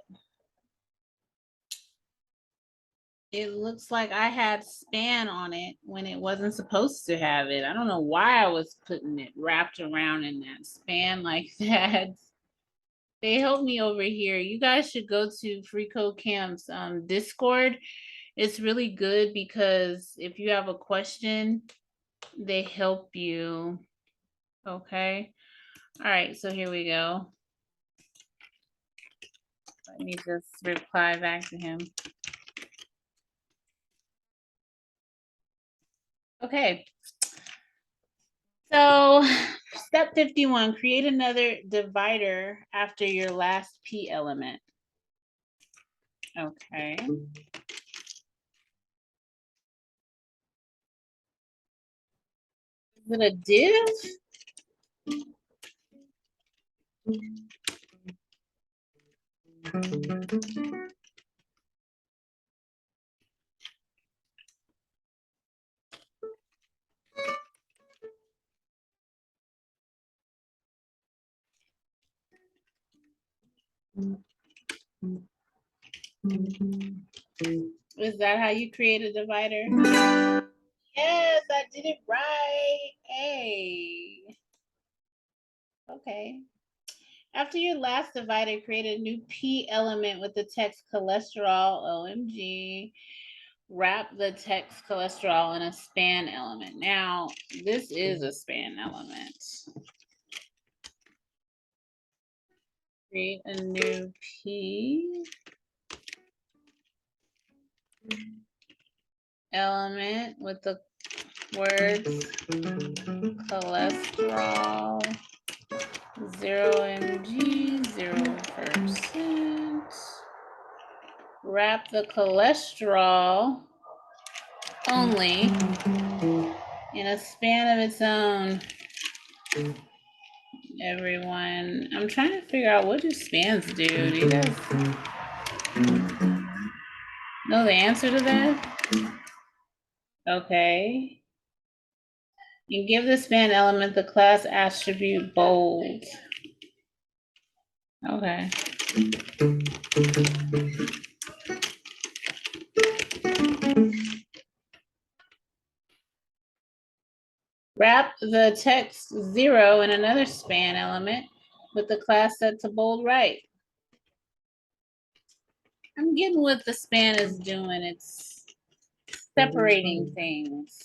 It looks like I had span on it when it wasn't supposed to have it. I don't know why I was putting it wrapped around in that span like that. They helped me over here. You guys should go to Free Code Camp's Discord. It's really good because if you have a question, they help you. Okay. All right, so here we go. Let me just reply back to him. Okay. So step 51, create another divider after your last P element. Okay. Is it a div? Is that how you create a divider? Yes, I did it right. Hey. Okay. After your last divider, create a new P element with the text cholesterol, OMG. Wrap the text cholesterol in a span element. Now, this is a span element. Create a new P element with the words cholesterol, 0 mg, 0%. Wrap the cholesterol only in a span of its own. Everyone, I'm trying to figure out, what do spans do? Do you guys know the answer to that? Okay. You give the span element the class attribute bold. Okay. Wrap the text 0 in another span element with the class set to bold right. I'm getting what the span is doing. It's separating things.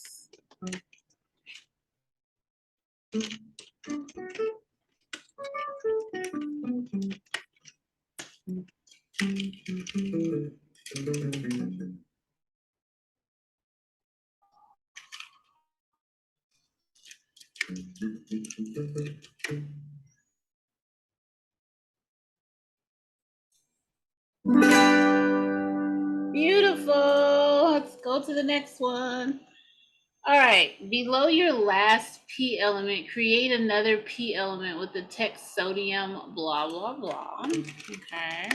Beautiful. Let's go to the next one. All right, below your last P element, create another P element with the text sodium, blah, blah, blah. Okay.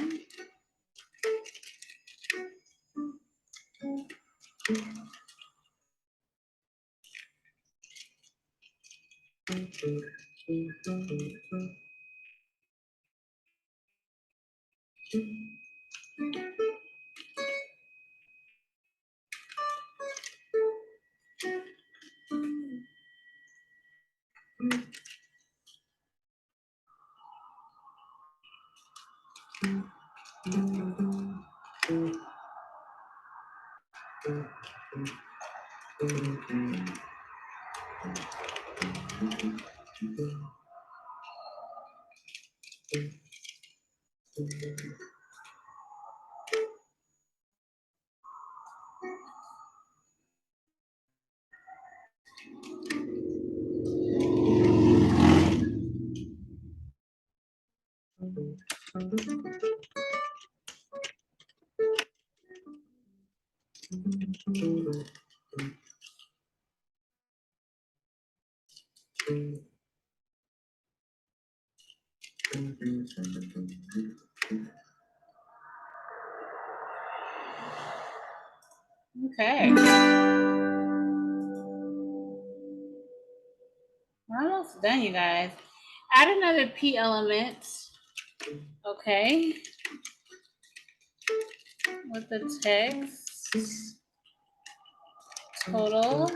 Okay. We're almost done, you guys. Add another P element. Okay. With the text total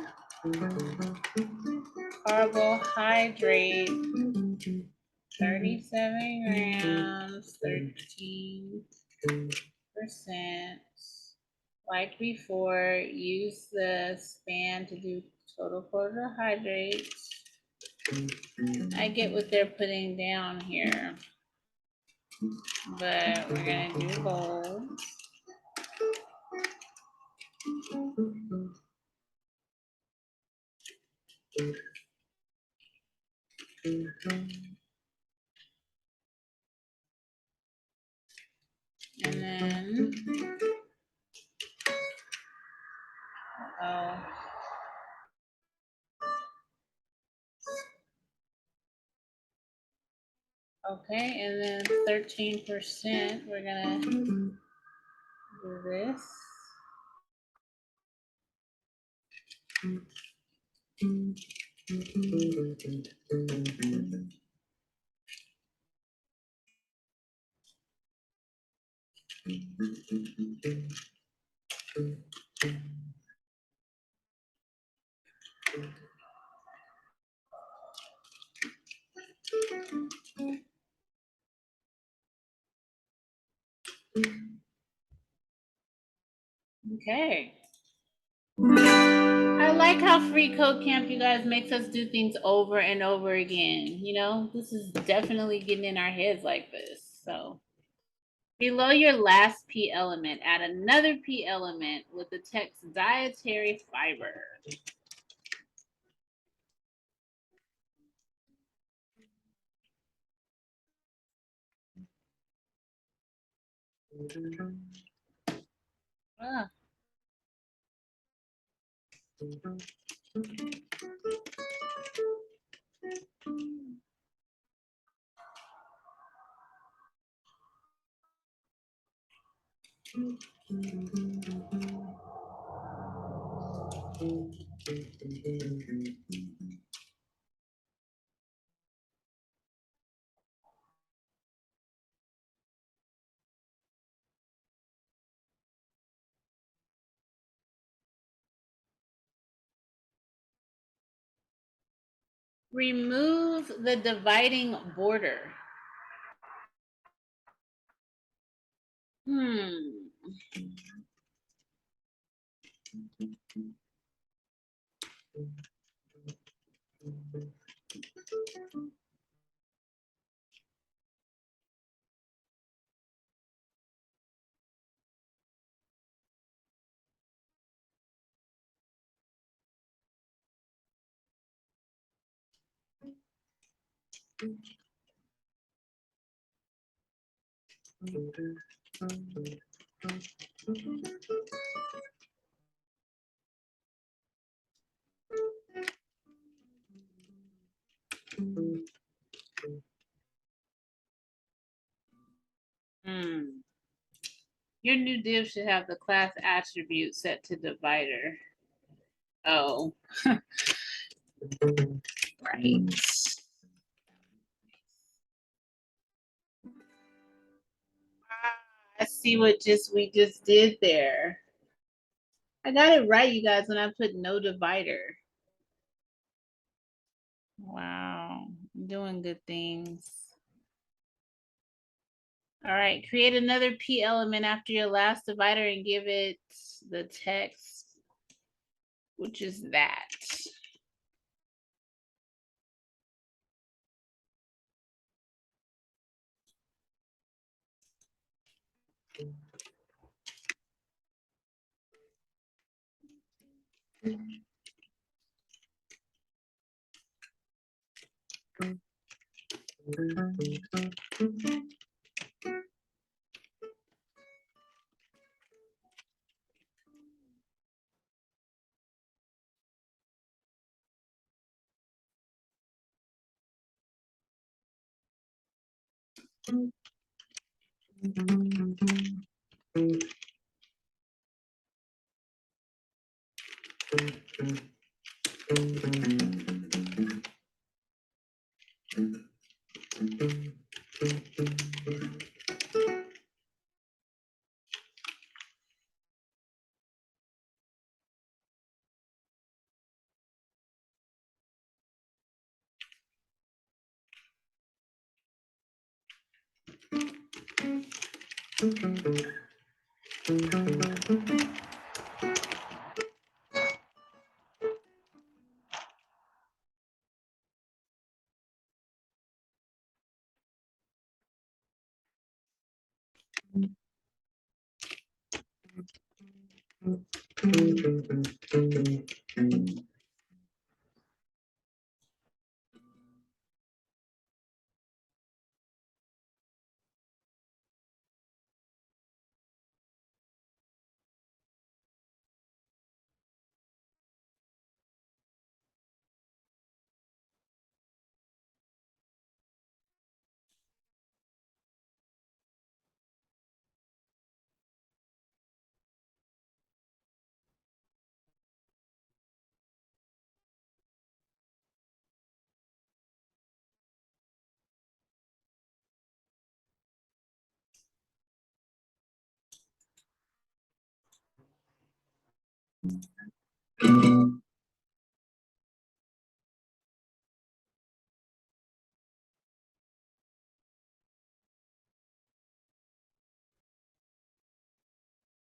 carbohydrate 37 grams, 13%. Like before, use the span to do total carbohydrates. I get what they're putting down here, but we're gonna do bold. And then, oh. Okay, and then 13%, we're gonna do this. Okay. I like how Free Code Camp, you guys, makes us do things over and over again. You know, this is definitely getting in our heads like this. So below your last P element, add another P element with the text dietary fiber. Ah. Remove the dividing border. Your new div should have the class attribute set to divider. Oh. Right. I see what we just did there. I got it right, you guys, when I put no divider. Wow, I'm doing good things. All right, create another P element after your last divider and give it the text, which is that.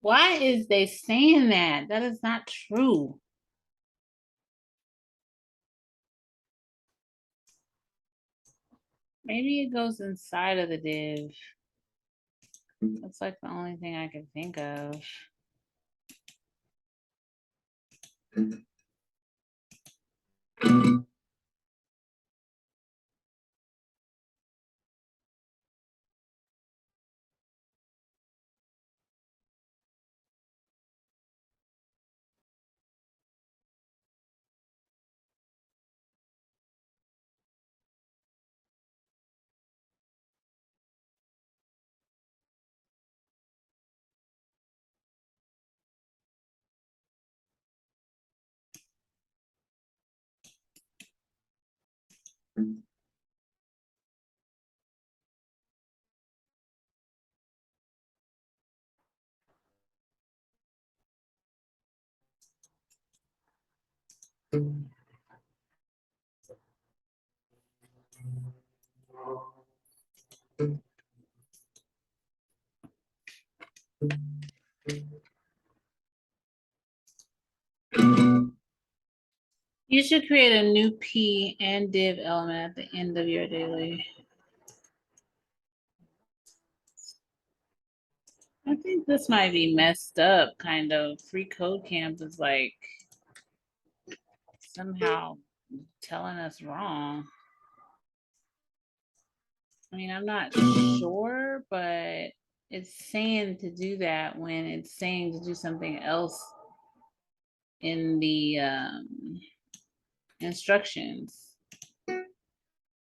Why is they saying that? That is not true. Maybe it goes inside of the div. That's like the only thing I can think of. You should create a new P and div element at the end of your daily. I think this might be messed up, kind of. Free code camp is like somehow telling us wrong. I mean, I'm not sure, but it's saying to do that when it's saying to do something else in the instructions.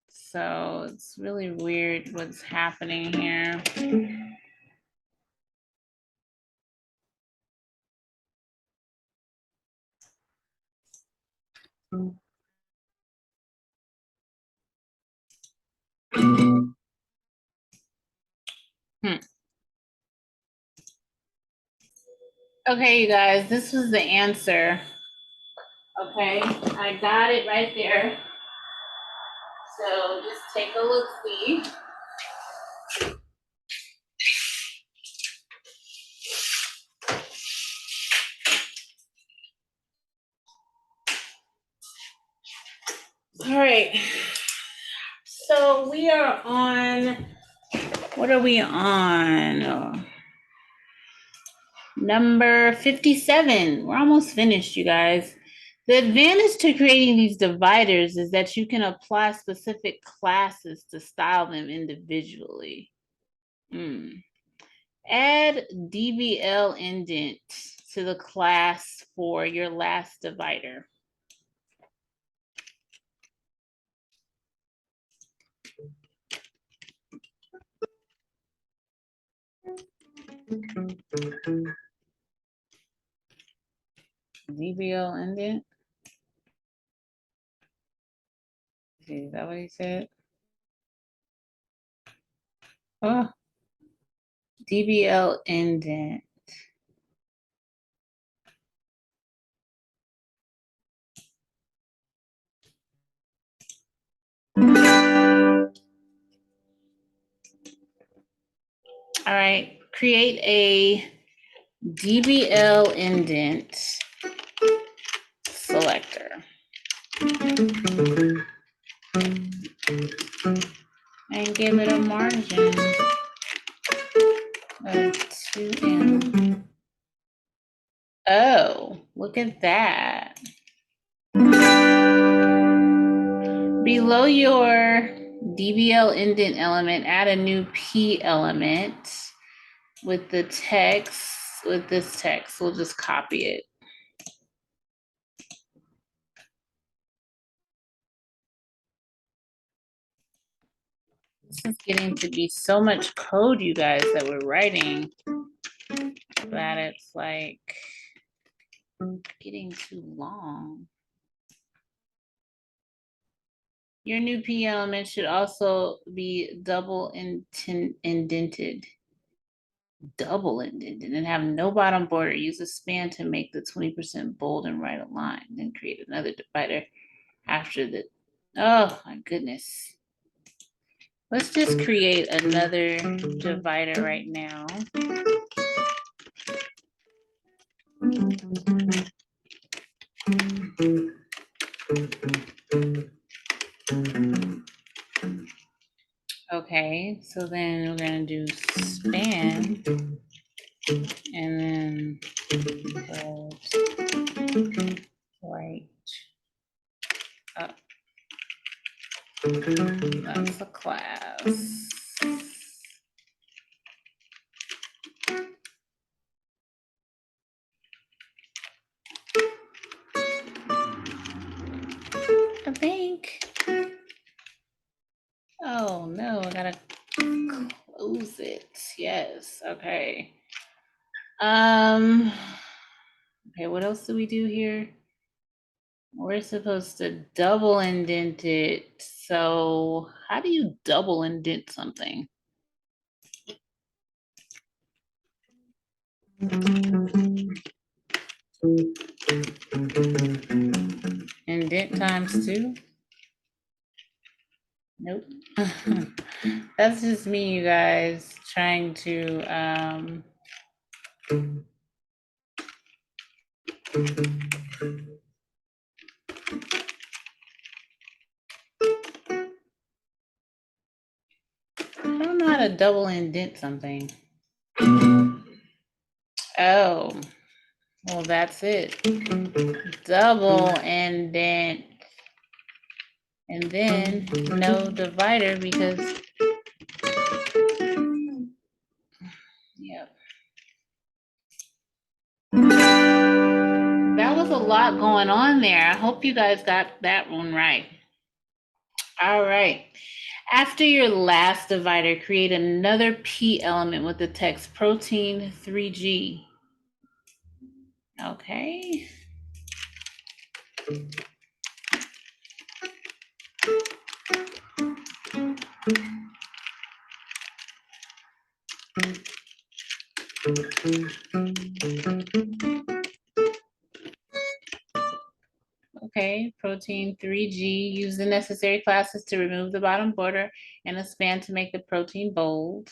So it's really weird what's happening here. Okay, you guys, this was the answer. Okay, I got it right there. So just take a look, see. All right. So we are on, what are we on? Number 57. We're almost finished, you guys. The advantage to creating these dividers is that you can apply specific classes to style them individually. Add DBL indent to the class for your last divider. DBL indent? Is that what he said? Oh, DBL indent. All right, create a DBL indent selector. And give it a margin 2M. Oh, look at that. Below your DBL indent element, add a new P element with the text, with this text. We'll just copy it. This is getting to be so much code, you guys, that we're writing that it's like getting too long. Your new P element should also be double indented. Double indented and have no bottom border. Use a span to make the 20% bold and right align. Then create another divider after the, oh my goodness. Let's just create another divider right now. Okay, so then we're gonna do span and then right up. That's the class. I think. Oh no, I gotta close it. Yes, okay. Okay, what else do we do here? We're supposed to double indent it. So how do you double indent something? Indent times 2? Nope. That's just me, you guys, trying to I don't know how to double indent something. Oh, well, that's it. Double indent. And then no divider because, yep. That was a lot going on there. I hope you guys got that one right. All right. After your last divider, create another P element with the text protein 3G. Okay. Okay, protein 3G. Use the necessary classes to remove the bottom border and a span to make the protein bold.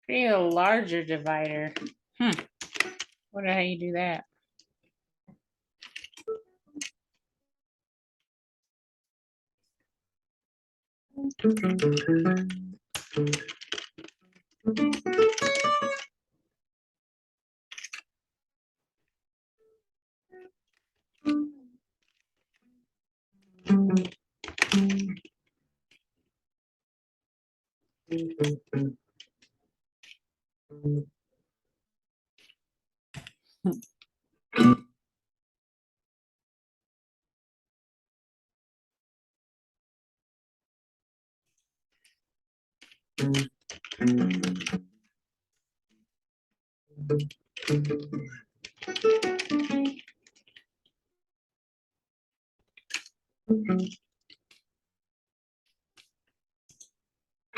Create a larger divider. Wonder how you do that.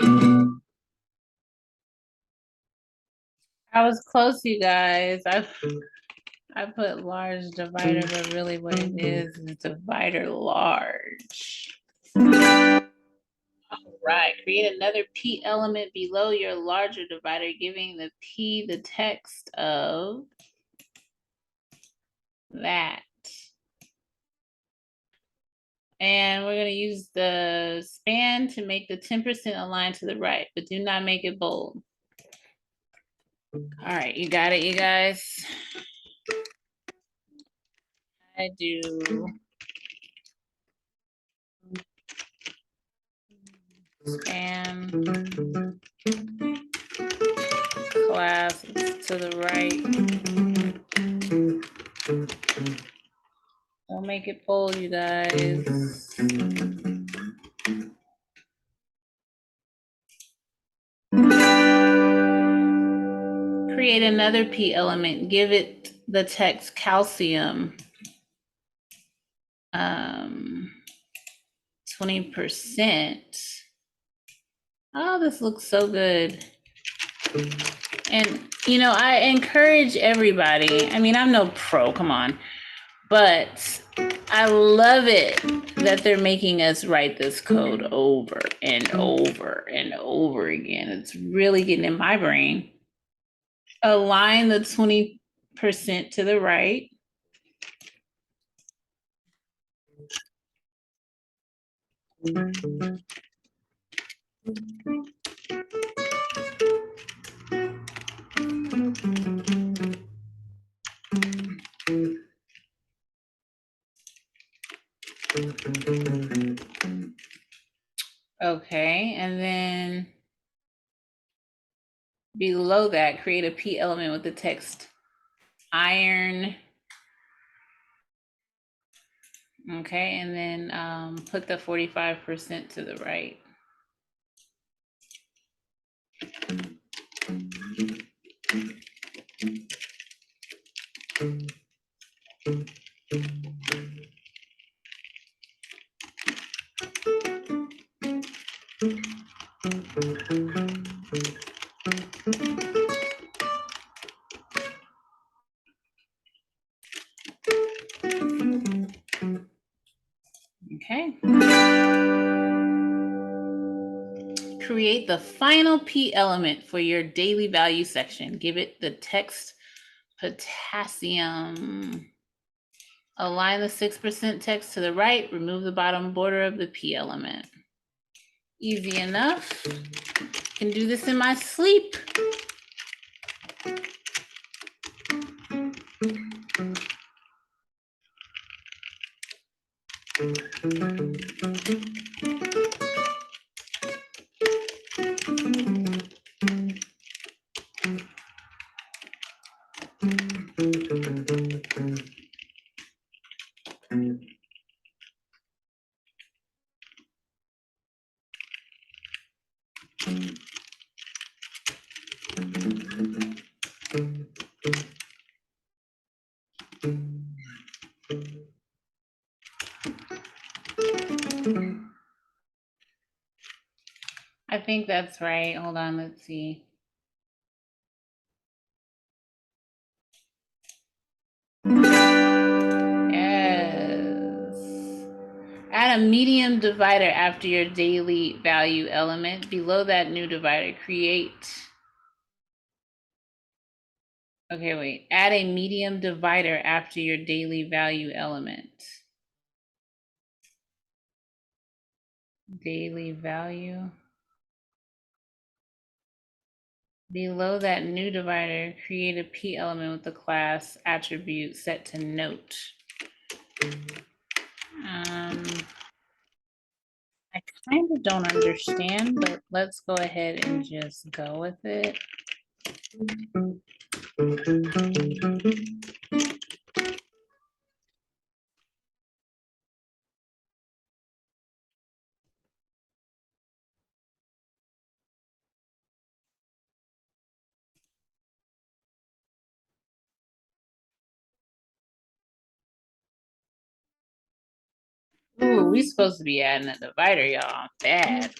I was close, you guys. I put large divider, but really what it is divider large. All right, create another P element below your larger divider, giving the P the text of that. And we're going to use the span to make the 10% align to the right, but do not make it bold. All right, you got it, you guys. I do span class to the right. Don't make it bold, you guys. Create another P element. Give it the text calcium. 20%. Oh, this looks so good. And, you know, I encourage everybody. I mean, I'm no pro, come on. But I love it that they're making us write this code over and over and over again. It's really getting in my brain. Align the 20% to the right. Okay, and then below that, create a P element with the text iron. Okay, and then put the 45% to the right. Okay. Create the final P element for your daily value section. Give it the text potassium. Align the 6% text to the right. Remove the bottom border of the P element. Easy enough. Can do this in my sleep. I think that's right. Hold on, let's see. Yes. Add a medium divider after your daily value element. Below that new divider, create. Okay, wait. Add a medium divider after your daily value element. Daily value. Below that new divider, create a P element with the class attribute set to note. I kind of don't understand, but let's go ahead and just go with it. Ooh, we supposed to be adding a divider, y'all. Bad.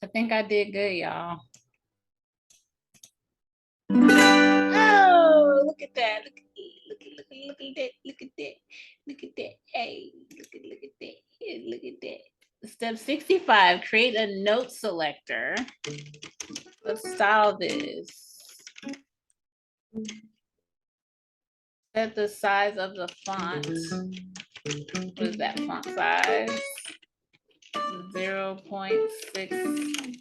I think I did good, y'all. Oh, look at that. Look at that. Look at that. Look at that. Hey, look at that. Look at that. Step 65, create a note selector. Let's style this. Set the size of the font. What is that font size? 0.6.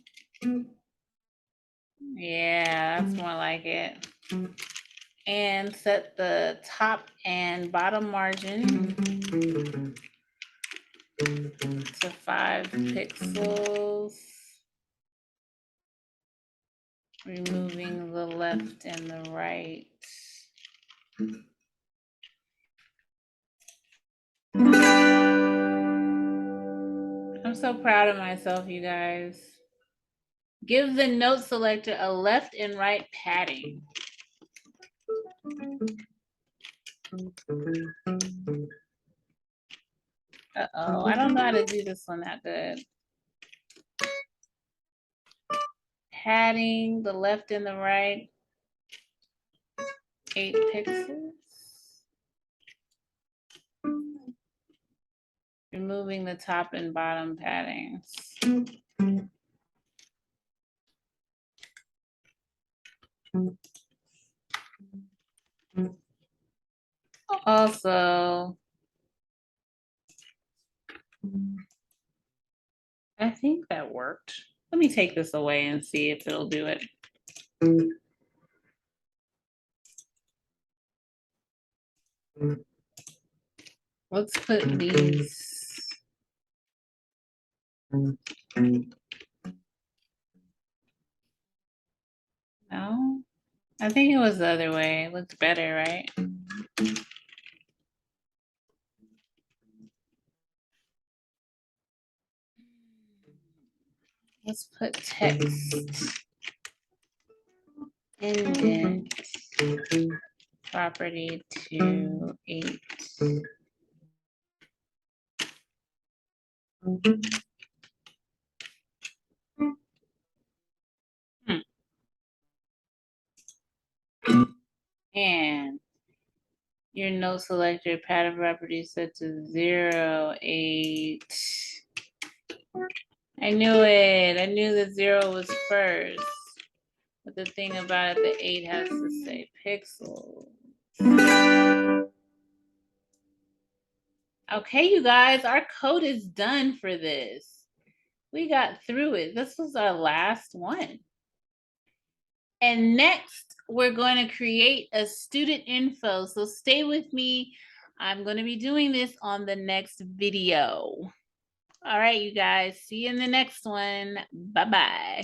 Yeah, that's more like it. And set the top and bottom margin to 5 pixels. Removing the left and the right. I'm so proud of myself, you guys. Give the note selector a left and right padding. Uh-oh, I don't know how to do this one that good. Padding the left and the right. 8 pixels. Removing the top and bottom paddings. Also, I think that worked. Let me take this away and see if it'll do it. Let's put these. No, I think it was the other way. It looked better, right? Let's put text. Indent. Property to 8. And your note selector pattern property set to 0, 8. I knew it. I knew the 0 was first. But the thing about it, the 8 has to say pixels. Okay, you guys, our code is done for this. We got through it. This was our last one. And next, we're going to create a student info. So stay with me. I'm going to be doing this on the next video. All right, you guys, see you in the next one. Bye-bye.